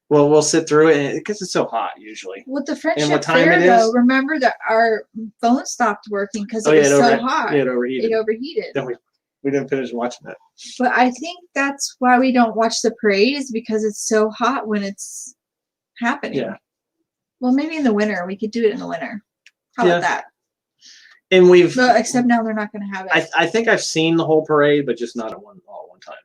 Well, we'll sit through it because it's so hot usually. With the Friendship Fair, though, remember that our phone stopped working because it was so hot. It overheated. Then we didn't finish watching it. But I think that's why we don't watch the parade, is because it's so hot when it's happening. Yeah. Well, maybe in the winter. We could do it in the winter. How about that? And except now they're not going to have it. I think I've seen the whole parade, but just not at one time.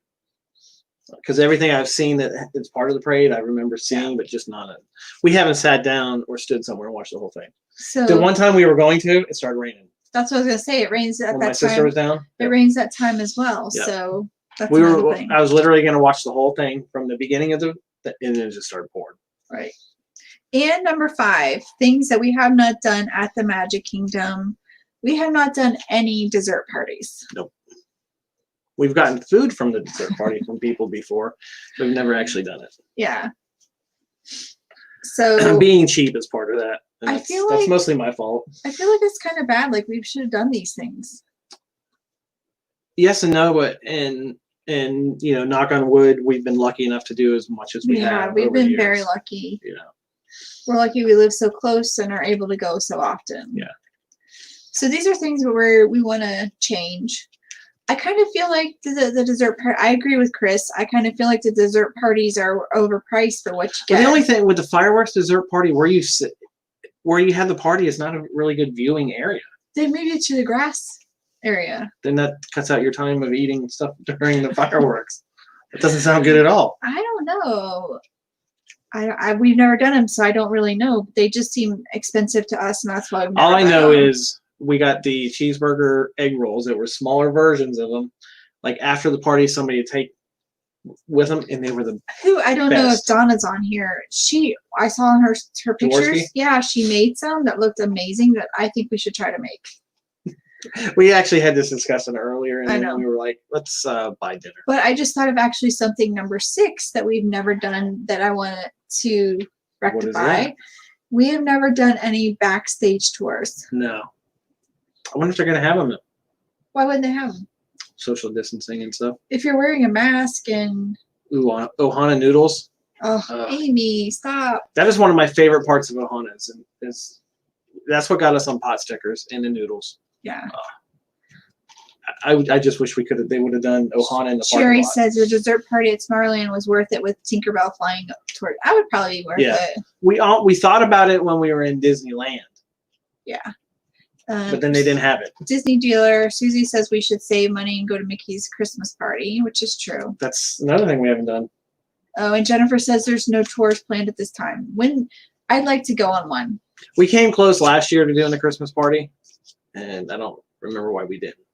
Because everything I've seen that is part of the parade, I remember seeing, but just not it. We haven't sat down or stood somewhere and watched the whole thing. So the one time we were going to, it started raining. That's what I was gonna say. It rains at that time. My sister was down. It rains that time as well. Yeah. So that's another thing. I was literally gonna watch the whole thing from the beginning of and then it just started pouring. Right. And number 5, things that we have not done at the Magic Kingdom. We have not done any dessert parties. Nope. We've gotten food from the dessert party from people before, but we've never actually done it. Yeah. So being cheap is part of that. I feel like that's mostly my fault. I feel like it's kind of bad. Like we should have done these things. Yes and no, but and knock on wood, we've been lucky enough to do as much as we have. Yeah, we've been very lucky. We're lucky we live so close and are able to go so often. Yeah. So these are things where we want to change. I kind of feel like the dessert part. I agree with Chris. I kind of feel like the dessert parties are overpriced for what you get. Well, the only thing with the fireworks dessert party, where you have the party, is not a really good viewing area. They moved it to the grass area. Then that cuts out your time of eating stuff during the fireworks. It doesn't sound good at all. I don't know. We've never done them, so I don't really know. They just seem expensive to us, and that's why. All I know is we got the cheeseburger egg rolls that were smaller versions of them. Like after the party, somebody would take with them, and they were the I don't know if Donna's on here. I saw in her pictures. Jaworski? Yeah, she made some that looked amazing that I think we should try to make. We actually had this discussion earlier, and then we were like, let's buy dinner. But I just thought of actually something number 6 that we've never done that I wanted to rectify. We have never done any backstage tours. No. I wonder if they're going to have them. Why wouldn't they have them? Social distancing and stuff. If you're wearing a mask and... Ooh, Ohana noodles. Oh, Amy, stop. That is one of my favorite parts of Ohana's. That's what got us on pot stickers and the noodles. Yeah. I just wish they would have done Ohana in the parking Cheri lot. says the dessert party at Tomorrowland was worth it with Tinkerbell flying toward. I would probably be worth it. We thought about it when we were in Disneyland. Yeah. But then they didn't have it. Disney dealer Susy says we should save money and go to Mickey's Christmas party, which is true. That's another thing we haven't done. Oh, and Jennifer says there's no tours planned at this time. When I'd like to go on one. We came close last year to doing the Christmas party, and I don't remember why we didn't.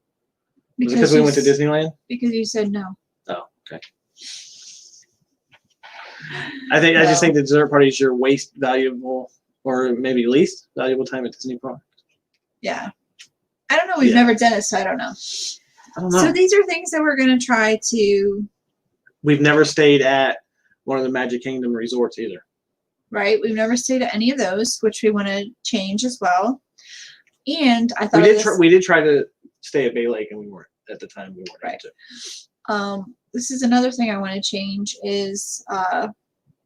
Because we went to Disneyland? Because you said no. Oh, okay. I just think the dessert party is your waste valuable, or maybe least valuable time at Disney Park. Yeah. I don't know. We've never done it, so I don't know. So these are things that we're going to try to... We've never stayed at one of the Magic Kingdom resorts either. Right. We've never stayed at any of those, which we want to change as well. And I thought we did try to stay at Bay Lake, and we weren't at the time. We weren't able to. This is another thing I want to change is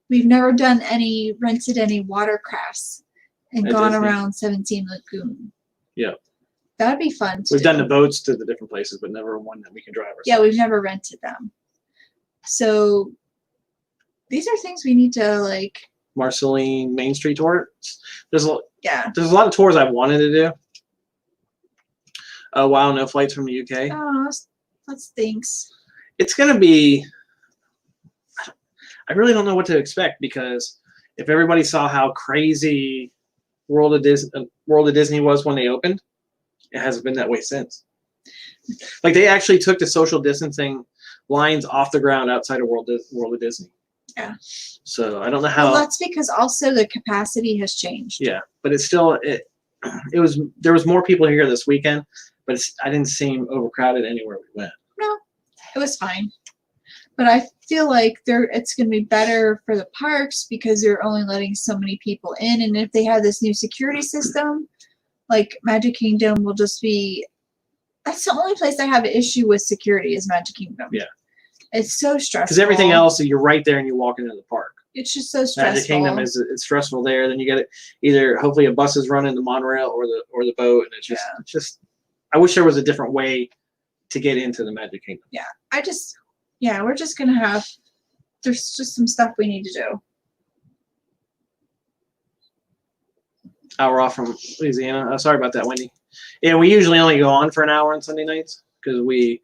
we've never rented any watercrafts and gone around 17 Lagoon. Yeah. That'd be fun. We've done the boats to the different places, but never one that we can drive ourselves. Yeah, we've never rented them. So these are things we need to Marceline Main Street tour. There's a Yeah. there's a lot of tours I wanted to do. Wow, no flights from the UK. Oh, that stinks. It's gonna be. I really don't know what to expect because if everybody saw how crazy World of Disney was when they opened, it hasn't been that way since. Like they actually took the social distancing lines off the ground outside of World of Disney. Yeah. So I don't know how. Well, that's because also the capacity has changed. Yeah, but it's still there was more people here this weekend, but I didn't seem overcrowded anywhere we went. No, it was fine. But I feel like it's going to be better for the parks because they're only letting so many people in, and if they have this new security system, like Magic Kingdom will just be. That's the only place I have an issue with security is Magic Kingdom. Yeah. It's so stressful. Because everything else, you're right there and you walk into the park. It's just so stressful. Magic Kingdom it's stressful there. Then you get it either hopefully a bus is running the monorail or the boat, and it's just I wish there was a different way to get into the Magic Kingdom. Yeah, we're just gonna have. There's just some stuff we need to do. Hour off from Louisiana. Oh, sorry about that, Wendy. Yeah, we usually only go on for an hour on Sunday nights because we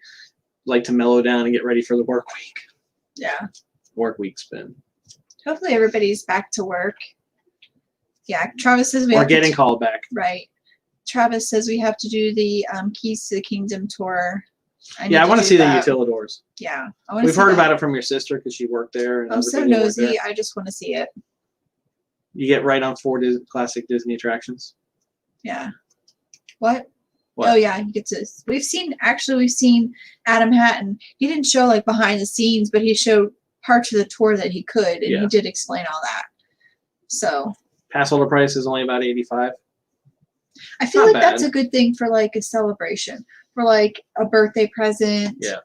like to mellow down and get ready for the work week. Yeah. Work week's been. Hopefully everybody's back to work. Yeah, Travis says We're getting called back. Right. Travis says we have to do the Keys to the Kingdom tour. I want to see the Utilidors. Yeah. We've heard about it from your sister because she worked there. And I'm so nosy. I just want to see it. You get right on 4 classic Disney attractions. Yeah. What? Oh yeah, you get to. We've seen Adam Hatton. He didn't show like behind the scenes, but he showed parts of the tour that he could, and he did explain all that. So. Pass holder price is only about $85. I feel like that's a good thing for like a celebration, for like a birthday present. Yeah.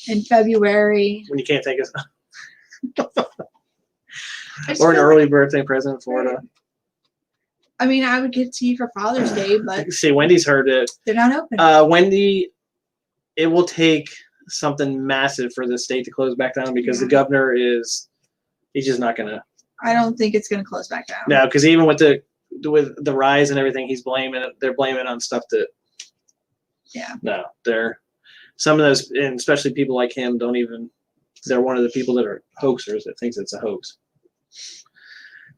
In February. When you can't think of. Or an early birthday present in Florida. I mean, I would get to you for Father's Day, but see, Wendy's heard it. They're not open. Wendy, it will take something massive for the state to close back down because the governor he's just not gonna. I don't think it's gonna close back down. No, because even with the rise and everything, they're blaming it on stuff that. Yeah. No, some of those, and especially people like him, they're one of the people that are hoaxers that thinks it's a hoax.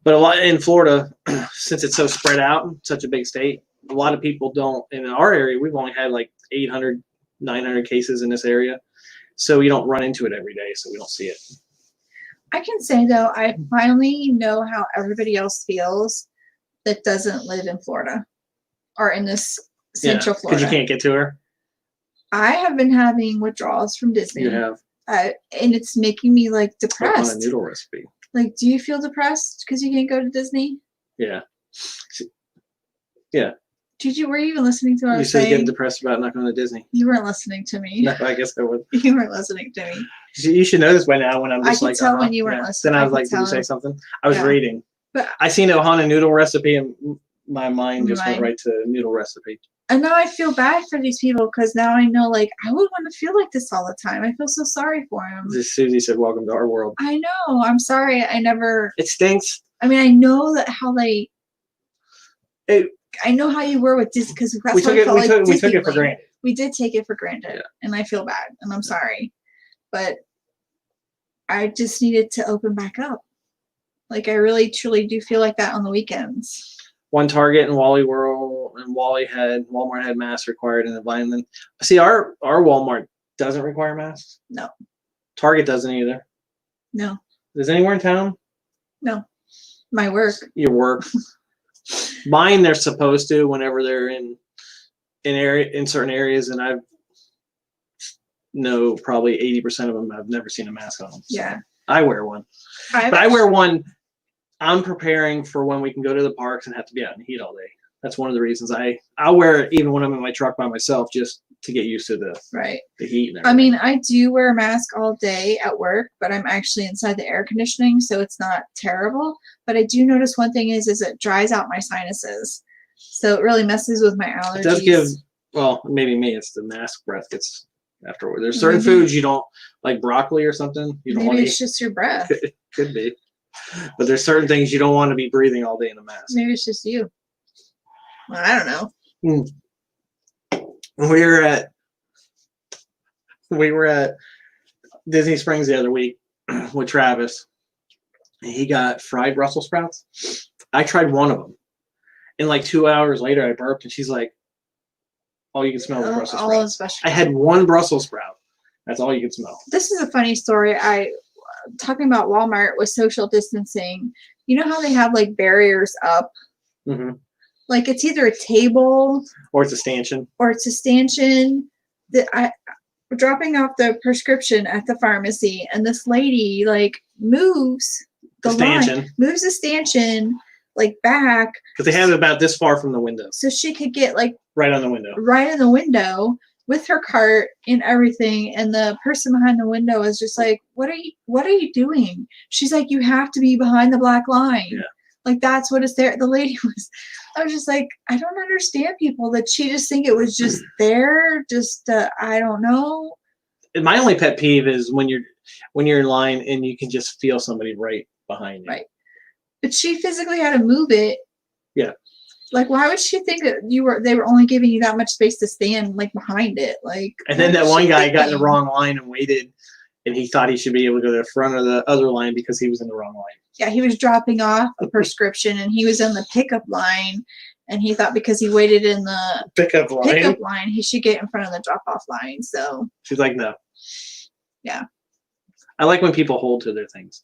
But a lot in Florida, since it's so spread out, such a big state, a lot of people don't. In our area, we've only had like 800, 900 cases in this area. So you don't run into it every day, so we don't see it. I can say, though, I finally know how everybody else feels that doesn't live in Florida or in this central Florida. Because you can't get to her? I have been having withdrawals from Disney. You have. And it's making me, like, depressed. On a noodle recipe. Like, do you feel depressed because you can't go to Disney? Yeah. Yeah. Were you even listening to what I was saying? You said getting depressed about not going to Disney. You weren't listening to me. No, I guess I would. You weren't listening to me. You should know this by now when I'm just like, I could tell when you weren't listening. Then I was like, did you say something? I was reading. But I seen a Ohana noodle recipe and my mind just went right to noodle recipe. And now I feel bad for these people because now I know, like, I would want to feel like this all the time. I feel so sorry for them. Susie said, welcome to our world. I know. I'm sorry. I never. It stinks. I mean, I know that how they. I know how you were with Disney because we took it for granted. We did take it for granted, and I feel bad, and I'm sorry, but I just needed to open back up. Like I really, truly do feel like that on the weekends. One Target in Wally World and Walmart had masks required in the environment. See, our Walmart doesn't require masks. No. Target doesn't either. No. Is anywhere in town? No. My work. Your work. Mine, they're supposed to whenever they're in certain areas, and I've probably 80% of them I've never seen a mask on them. So yeah. I wear one. I wear one. I'm preparing for when we can go to the parks and have to be out in the heat all day. That's one of the reasons I'll wear it even when I'm in my truck by myself, just to get used to the heat. And everything. I mean, I do wear a mask all day at work, but I'm actually inside the air conditioning, so it's not terrible. But I do notice one thing is it dries out my sinuses, so it really messes with my allergies. It does maybe me. It's the mask breath gets afterward. There's certain foods you don't like, broccoli or something. You don't want to eat. It's just your breath. Could be. But there's certain things you don't want to be breathing all day in a mask. Maybe it's just you. Well, I don't know. We were at Disney Springs the other week with Travis. And he got fried Brussels sprouts. I tried one of them. And like 2 hours later, I burped, and she's like, all you can smell is Brussels All those sprouts. vegetables. I had one Brussels sprout. That's all you can smell. This is a funny story. Talking about Walmart with social distancing. You know how they have like barriers up? Mm-hmm. Like it's either a table or it's a stanchion. That we're dropping off the prescription at the pharmacy, and this lady like moves the stanchion, moves the stanchion like back because they have it about this far from the window, so she could get like right on the window, right in the window with her cart and everything. And the person behind the window is just like, what are you doing? She's like, you have to be behind the black line. Yeah. Like that's what it's there. The lady was, I was just like, I don't understand people that she just think it was just there. Just I don't know. And my only pet peeve is when you're in line and you can just feel somebody right behind you. Right. But she physically had to move it. Yeah. Like, why would she think that they were only giving you that much space to stand like behind it? Like, and then that one guy got in the wrong line and waited, and he thought he should be able to go to the front of the other line because he was in the wrong line. Yeah, he was dropping off a prescription and he was in the pickup line, and he thought because he waited in the pickup line he should get in front of the drop off line. So she's like, no. Yeah. I like when people hold to their things.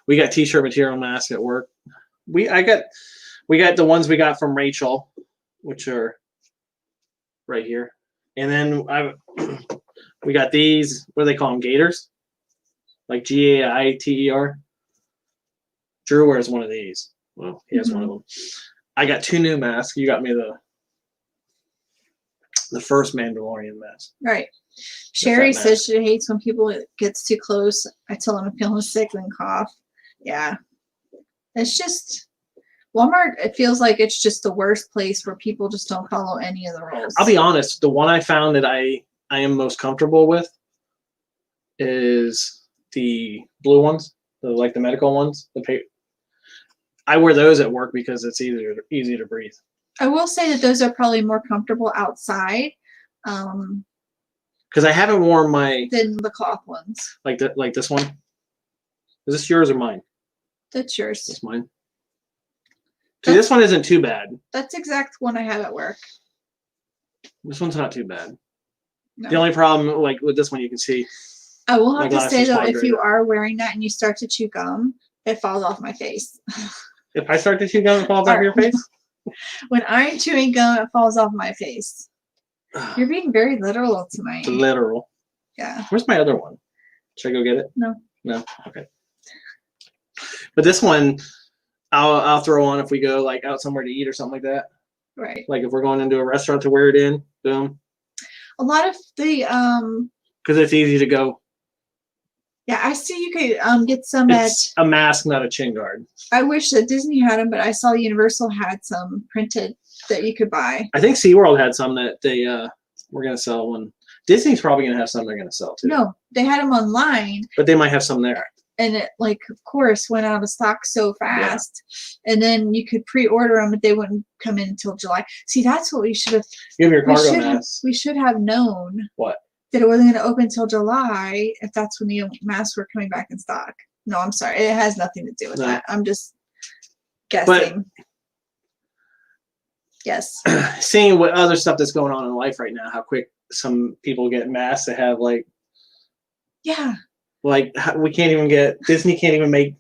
We got t-shirt material masks at work. We got the ones we got from Rachel, which are right here. And then we got these, what do they call them? Gaiters? Like Gaiter. Drew wears one of these. Well, he has one of them. I got 2 new masks. You got me the first Mandalorian mask. Right. Cheri says she hates when people gets too close. I tell them I'm feeling sick and cough. Yeah. It's just Walmart, it feels like it's just the worst place where people just don't follow any of the rules. I'll be honest, the one I found that I am most comfortable with is the blue ones, like the medical ones. I wear those at work because it's easy to breathe. I will say that those are probably more comfortable outside. Because I haven't worn than the cloth ones. Like this one. Is this yours or mine? That's yours. That's mine. See, this one isn't too bad. That's the exact one I have at work. This one's not too bad. No. The only problem, like with this one, you can see. I will have to say though, if you are wearing that and you start to chew gum, it falls off my face. If I start to chew gum, it falls off your face? When I'm chewing gum, it falls off my face. You're being very literal tonight. Literal. Yeah. Where's my other one? Should I go get it? No. No? Okay. But this one, I'll throw on if we go like out somewhere to eat or something like that. Right. Like if we're going into a restaurant to wear it in, boom. A lot of the because it's easy to go. Yeah, I see you could get some it's a mask, not a chin guard. I wish that Disney had them, but I saw Universal had some printed that you could buy. I think SeaWorld had some that they were going to sell. When Disney's probably going to have some they're going to sell too. No, they had them online. But they might have some there. And it, like, of course, went out of stock so fast. Yeah. And then you could pre-order them, but they wouldn't come in until July. See, that's what we should have. You have your cargo masks. We should have known. What? That it wasn't going to open until July if that's when the masks were coming back in stock. No, I'm sorry. It has nothing to do with that. I'm just guessing. But, yes. Seeing what other stuff that's going on in life right now, how quick some people get masks that have like. Yeah. Like we can't even get Disney can't even make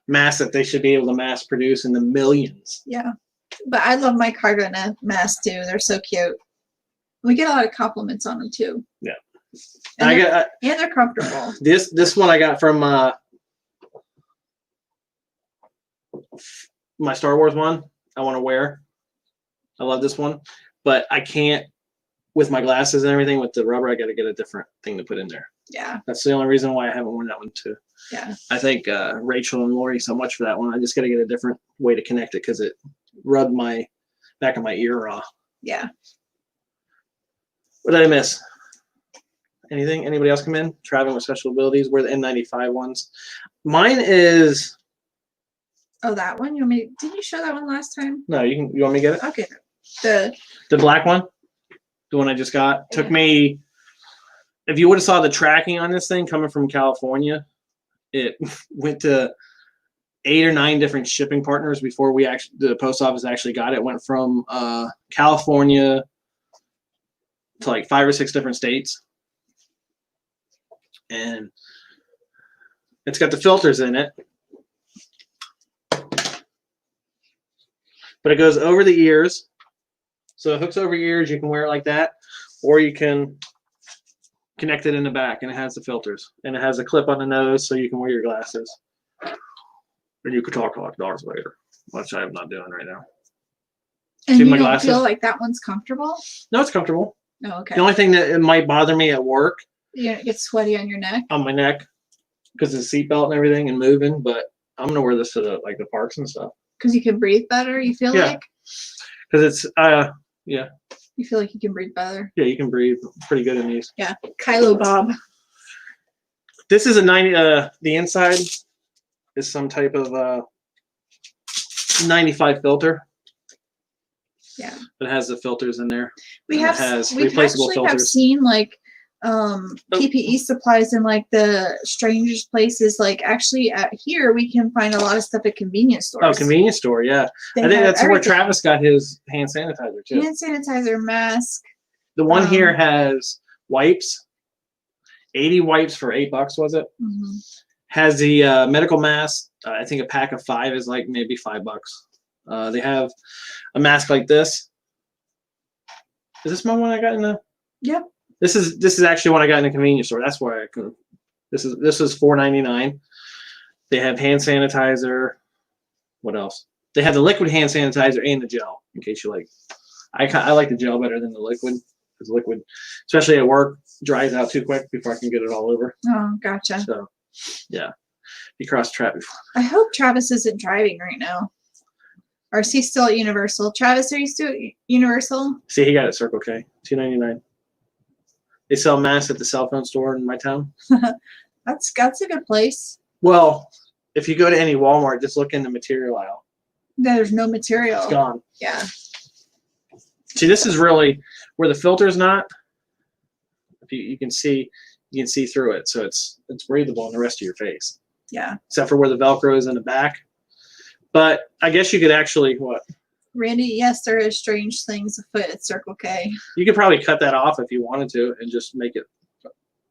masks that they should be able to mass produce in the millions. Yeah, but I love my cargo masks too. They're so cute. We get a lot of compliments on them too. Yeah, and they're comfortable. This one I got from my Star Wars one. I want to wear. I love this one, but I can't with my glasses and everything with the rubber. I got to get a different thing to put in there. Yeah. That's the only reason why I haven't worn that one too. Yeah. I thank Rachel and Lori so much for that one. I just got to get a different way to connect it because it rubbed my back of my ear raw. Yeah. What did I miss? Anything? Anybody else come in? Traveling with special abilities? We're the N95 ones. Mine is Oh, that one? You want me? Didn't you show that one last time? No, you want me to get it? Okay. The black one, the one I just got, took me. If you would have saw the tracking on this thing coming from California, it went to 8 or 9 different shipping partners before the post office actually got it. It went from California to like 5 or 6 different states, and it's got the filters in it, but it goes over the ears, so it hooks over your ears. You can wear it like that, or you can connect it in the back, and it has the filters, and it has a clip on the nose so you can wear your glasses, and you could talk to like dogs later, which I'm not doing right now. and See you my don't glasses? feel like that one's comfortable? No, it's comfortable. Oh, okay. The only thing that it might bother me at work, You get sweaty on your neck? on my neck, because of the seatbelt and everything and moving, but I'm gonna wear this to the parks and stuff. Because you can breathe better, you feel Yeah. like? Because it's yeah. You feel like you can breathe better. Yeah, you can breathe pretty good in these. Yeah. Kylo Bob. This is a 90. The inside is some type of 95 filter. Yeah. It has the filters in there. We And have it has we replaceable actually have filters. seen like PPE supplies in like the strangest places. Like actually at here we can find a lot of stuff at convenience stores. Oh, convenience store, yeah. They I think have that's where everything. Travis got his hand sanitizer too. Hand sanitizer, mask. The one here has wipes. 80 wipes for $8, was it? Mm-hmm. Has the medical mask. I think a pack of 5 is like maybe $5. They have a mask like this. Is this my one I got in the? Yep. This is actually one I got in the convenience store. That's why I could. This is $4.99. They have hand sanitizer. What else? They have the liquid hand sanitizer and the gel. In case you like, I like the gel better than the liquid, because liquid, especially at work, dries out too quick before I can get it all over. Oh, gotcha. So, yeah, you cross trap before. I hope Travis isn't driving right now. Or is he still at Universal? Travis, are you still at Universal? See, he got it Circle K, $2.99. They sell masks at the cell phone store in my town. That's a good place. Well, if you go to any Walmart, just look in the material aisle. There's no material. It's gone. Yeah. See, this is really where the filter's not. If you can see through it, so it's breathable in the rest of your face. Yeah. Except for where the Velcro is in the back. But I guess you could actually Randy, yes, there is strange things afoot at Circle K. You could probably cut that off if you wanted to and just make it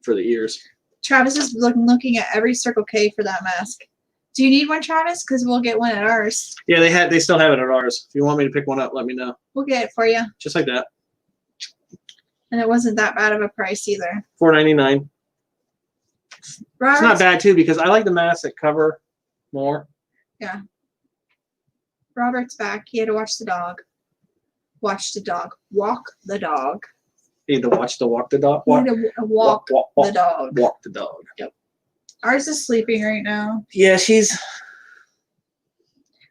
for the ears. Travis is looking at every Circle K for that mask. Do you need one, Travis? Because we'll get one at ours. Yeah, they still have it at ours. If you want me to pick one up, let me know. We'll get it for you. Just like that. And it wasn't that bad of a price either. $4.99. It's not bad too, because I like the masks that cover more. Yeah. Robert's back. He had to watch the dog. Watch the dog. Walk the dog. You need to walk the dog. He had to walk the dog. Walk the dog. Yep. Ours is sleeping right now. Yeah,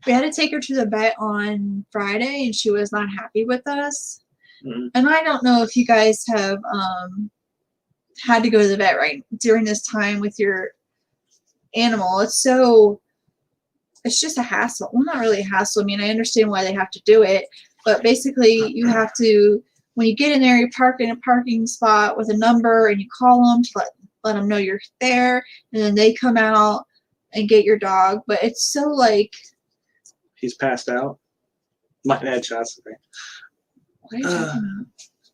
We had to take her to the vet on Friday, and she was not happy with us. Mm-hmm. And I don't know if you guys have had to go to the vet right during this time with your animal. It's just a hassle. Well, not really a hassle. I mean, I understand why they have to do it, but basically you have to, when you get in there, you park in a parking spot with a number and you call them to let them know you're there, and then they come out and get your dog. But it's so like. He's passed out. Mine had shots today. What are you talking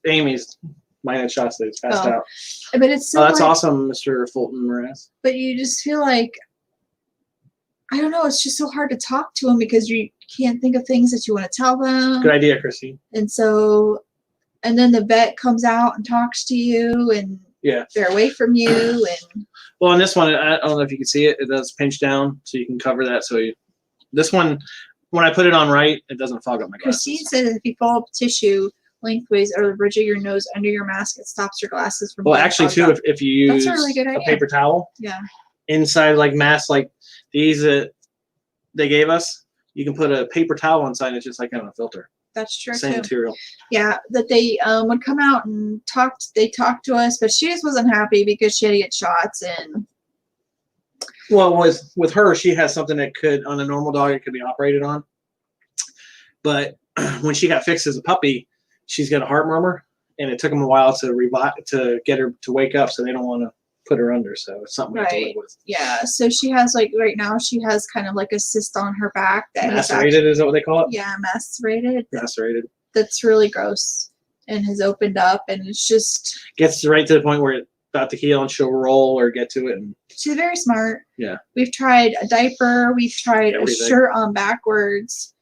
about? Amy's mine had shots today. He's passed out. But it's so. Oh, that's awesome, Mr. Fulton Morass. But you just feel like, I don't know, it's just so hard to talk to them because you can't think of things that you want to tell them. Good idea, Christine. And so, and then the vet comes out and talks to you, and they're away from you. And well, on this one, I don't know if you can see it. It does pinch down, so you can cover that. So this one, when I put it on right, it doesn't fog up my glasses. Christine says if you fold up tissue lengthways or the bridge of your nose under your mask, it stops your glasses from. Well, actually, too, if you use that's a really good idea. Paper towel, inside like masks like these that they gave us, you can put a paper towel inside. It's just like having a filter. That's true. Same material. Yeah, that they would come out and talk. They talked to us, but she just wasn't happy because she had to get shots, and Well, with her, she has something that could, on a normal dog, it could be operated on. But when she got fixed as a puppy, she's got a heart murmur, and it took them a while to get her to wake up, so they don't want to put her under. So it's something we have to live with. Yeah. So she has like right now she has kind of like a cyst on her back that Macerated, is that what they call it? Yeah, macerated. Macerated. That's really gross and has opened up, and it's just gets right to the point where it's about to heal, and she'll roll or get to it. And she's very smart. Yeah. We've tried a diaper. We've tried Everything. a shirt on backwards.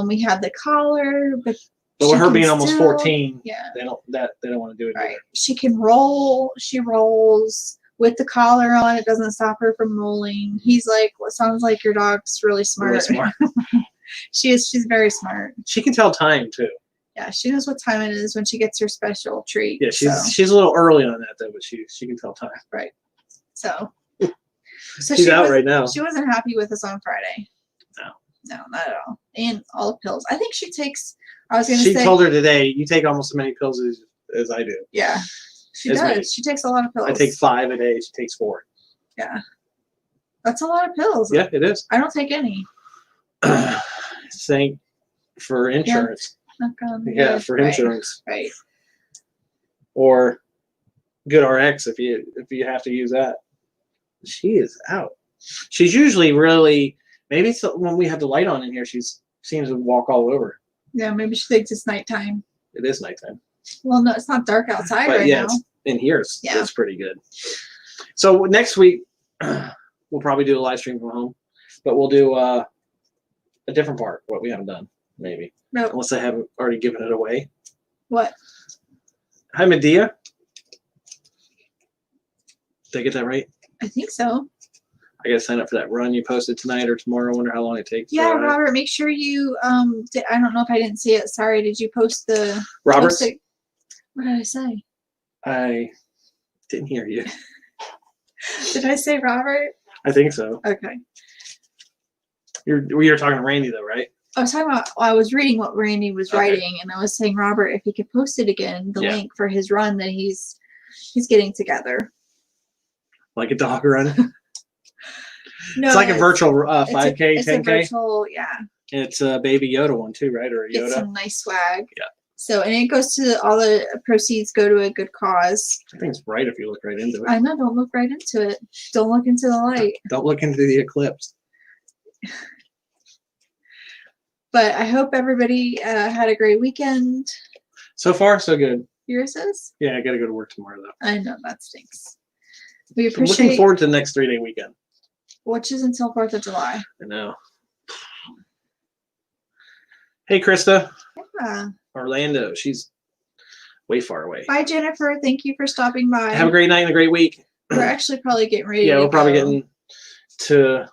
We have the collar, but with her being almost 14, yeah, they don't want to do it. Right. She can roll. She rolls with the collar on. It doesn't stop her from rolling. He's like, "What sounds like your dog's really smart." Really smart. She's very smart. She can tell time too. Yeah, she knows what time it is when she gets her special treat. Yeah, she's a little early on that though, but she can tell time. Right. So she's out right now. She wasn't happy with us on Friday. No, not at all. And all the pills. I think she takes. I was going to say. She told her today, "You take almost as many pills as I do." Yeah, she does. She takes a lot of pills. I take 5 a day. She takes 4. Yeah, that's a lot of pills. Yeah, it is. I don't take any. Saying for insurance. Yeah, for insurance. Right. Or Good RX if you have to use that. She is out. She's usually really. Maybe it's when we have the light on in here, she seems to walk all over. Yeah, maybe she thinks it's nighttime. It is nighttime. Well, no, it's not dark outside but right yeah, now. In here, it's pretty good. So next week, we'll probably do a live stream from home, but we'll do a different part, what we haven't done, maybe. Nope. Unless I haven't already given it away. What? Hi, Medea. Did I get that right? I think so. I gotta sign up for that run you posted tonight or tomorrow. I wonder how long it takes. Yeah, Robert, make sure you I don't know if I didn't see it. Sorry, did you post the Robert? What did I say? I didn't hear you. Did I say Robert? I think so. Okay. You're talking to Randy though, right? I was talking about I was reading what Randy was writing, and I was saying Robert, if he could post it again, the link for his run that he's getting together. Like a dog run? No, it's like a virtual 5K, 10K. It's a virtual, yeah. It's a Baby Yoda one too, right? Or a Yoda. Get some nice swag. Yeah. So, and it goes to all the proceeds go to a good cause. I think it's bright if you look right into it. I know. Don't look right into it. Don't look into the light. Don't look into the eclipse. But I hope everybody had a great weekend. So far, so good. Yours is? Yeah, I got to go to work tomorrow though. I know that stinks. We appreciate. I'm looking forward to the next 3-day weekend. Which is until 4th of July. I know. Hey, Krista. Yeah. Orlando. She's way far away. Bye, Jennifer. Thank you for stopping by. Have a great night and a great week. We're actually probably getting ready. Yeah, we're probably getting to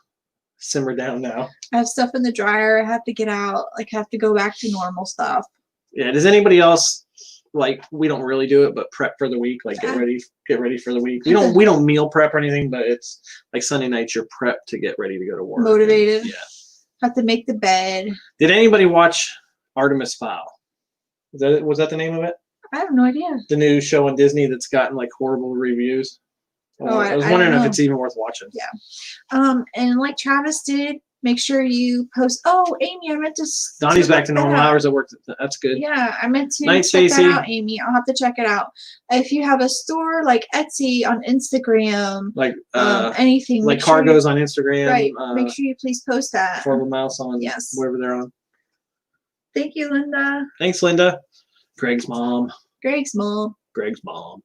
simmer down now. I have stuff in the dryer. I have to get out. Like, have to go back to normal stuff. Yeah. Does anybody else like? We don't really do it, but prep for the week. Like, get ready for the week. We don't meal prep or anything, but it's like Sunday nights. You're prepped to get ready to go to work. Motivated. Yeah. Have to make the bed. Did anybody watch Artemis Fowl? Was that the name of it? I have no idea. The new show on Disney that's gotten like horrible reviews. I was wondering if it's even worth watching. Yeah. And like Travis did, make sure you post. Oh, Amy, I meant to. Donnie's back to normal hours at work. That's good. Yeah, I meant to Night, check Stacey. that out, Amy. I'll have to check it out. If you have a store like Etsy on Instagram, like anything, like cargos on Instagram, right? Make sure you please post that. Forward Mouse on wherever they're on. Thank you, Linda. Thanks, Linda. Greg's mom. Greg's mom. Greg's mom.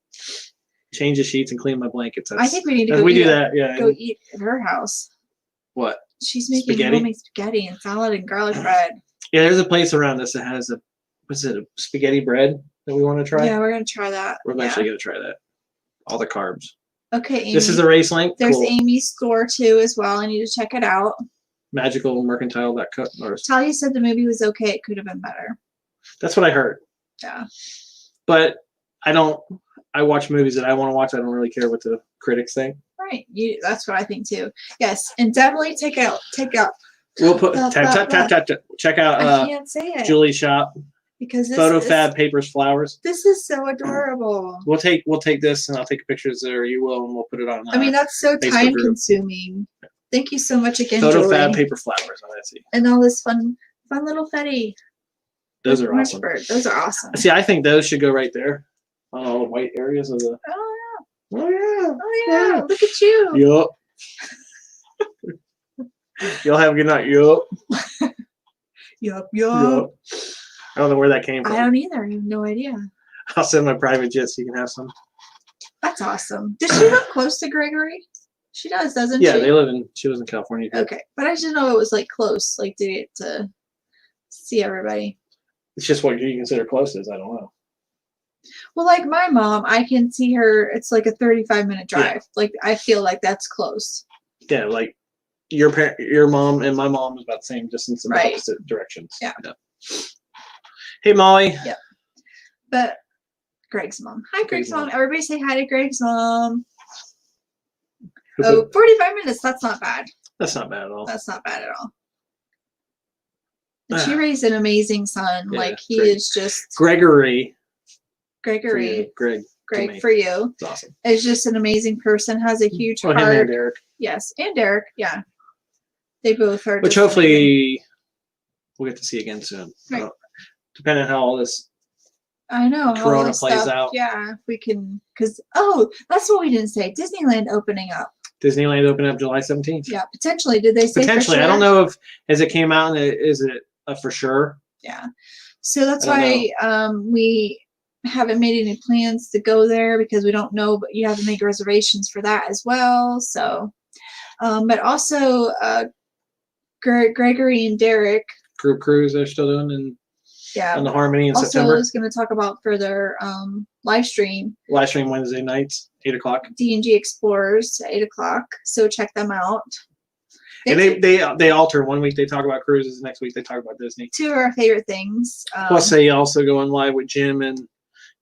Change the sheets and clean my blankets. I think we need to do that. Yeah. Go eat at her house. What? She's making homemade spaghetti and salad and garlic bread. Yeah, there's a place around us that has a spaghetti bread that we want to try. Yeah, we're gonna try that. We're actually gonna try that. All the carbs. Okay, Amy. This is the race link. There's Amy's store too as well. I need to check it out. Magicalmercantile.co. Talia said the movie was okay. It could have been better. That's what I heard. Yeah. But I watch movies that I want to watch. I don't really care what the critics think. Right. That's what I think too. Yes. And definitely take out. We'll put check out I can't say it. Julie's shop. because Photo Fab Papers Flowers. This is so adorable. We'll take this and I'll take pictures, or you will, and we'll put it on. I mean, that's so Facebook time group. consuming. Thank you so much again, Photo Joey. Fab Paper Flowers on Etsy. And all this fun little fetty. Those are awesome. Those are awesome. See, I think those should go right there on all the white areas of the. Oh Oh yeah. yeah. Yeah. Look at you. Yup. Y'all have a good night. Yup. Yup. Yup. I don't know where that came from. I don't either. I have no idea. I'll send my private jet so you can have some. That's awesome. Does she live close to Gregory? She does, doesn't she? Yeah, she lives in California too. Okay. But I just know it was like close, like to get to see everybody. It's just what you consider closest. I don't know. Well, like my mom, I can see her. It's like a 35-minute drive. Yeah. Like I feel like that's close. Yeah, like your mom and my mom is about the same distance in Right. opposite directions. Yeah. Hey, Molly. Yeah. But Greg's mom. Hi, Greg's mom. mom. Everybody say hi to Greg's mom. Who Oh, put- 45 minutes. That's not bad. That's not bad at all. That's not bad at all. And she raised an amazing son. Yeah, Like he Greg. is just Gregory. Gregory. Greg. Greg me. for you. It's awesome. Is just an amazing person. Has a huge Oh, him heart. and Derek. Yes, and Derek. Yeah, they both are. Which just amazing. hopefully we'll get to see again soon. Right. Depending on how all this. I know how all Corona this plays stuff, out. Yeah, we can. Because that's what we didn't say. Disneyland opening up. Disneyland opened up July 17th. Yeah, potentially. Did they say Potentially. For sure? I don't know if as it came out, is it for sure? Yeah. So that's I why we haven't made any plans to go there because we don't know, but you have to make reservations for that as well. So, but also Gregory and Derek. Group cruise they're still doing and Yeah. on the Harmony in Also, I September. was going to talk about for their live stream, Live stream Wednesday nights, 8:00. D&G Explorers at 8:00. So check them out. And they alter. One week they talk about cruises, next week they talk about Disney. Two of our favorite things. Plus they also go on live with Jim and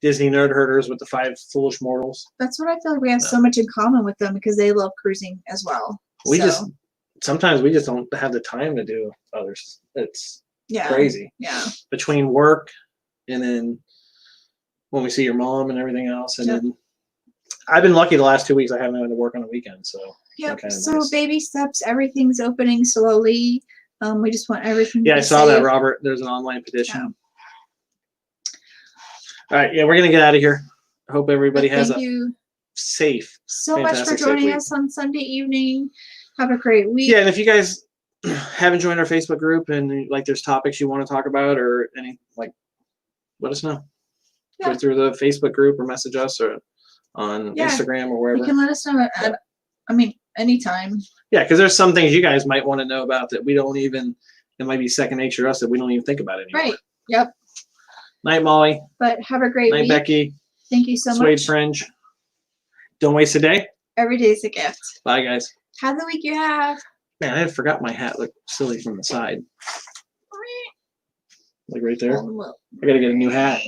Disney Nerd Herders with the 5 Foolish Mortals. That's what I feel like we have so much in common with them because they love cruising as well. Sometimes we just don't have the time to do others. It's crazy. Yeah. Between work and then when we see your mom and everything else. And then I've been lucky the last 2 weeks I haven't had to work on a weekend. So yep. kind of So nice. baby steps, everything's opening slowly. We just want everything Yeah, to I be saw that, safe. Robert. There's an online petition. Yeah. All right, yeah, we're gonna get out of here. I hope everybody has Thank a you safe. so much for fantastic, safe joining week. us on Sunday evening. Have a great week. Yeah, and if you guys haven't joined our Facebook group and like there's topics you want to talk about or any let us know. Yeah. Go through the Facebook group or message us or on Instagram or wherever. You can let us know anytime. Yeah, because there's some things you guys might want to know about that we don't even. It might be second nature to us that we don't even think about anymore. Right. Yep. Night, Molly. But have a great Night, week. Becky. Thank you so Suede much. Fringe. Don't waste a day. Every day's a gift. Bye, guys. Have the week you have. Man, I had forgot my hat looked silly from the side. Like right there. I gotta get a new hat.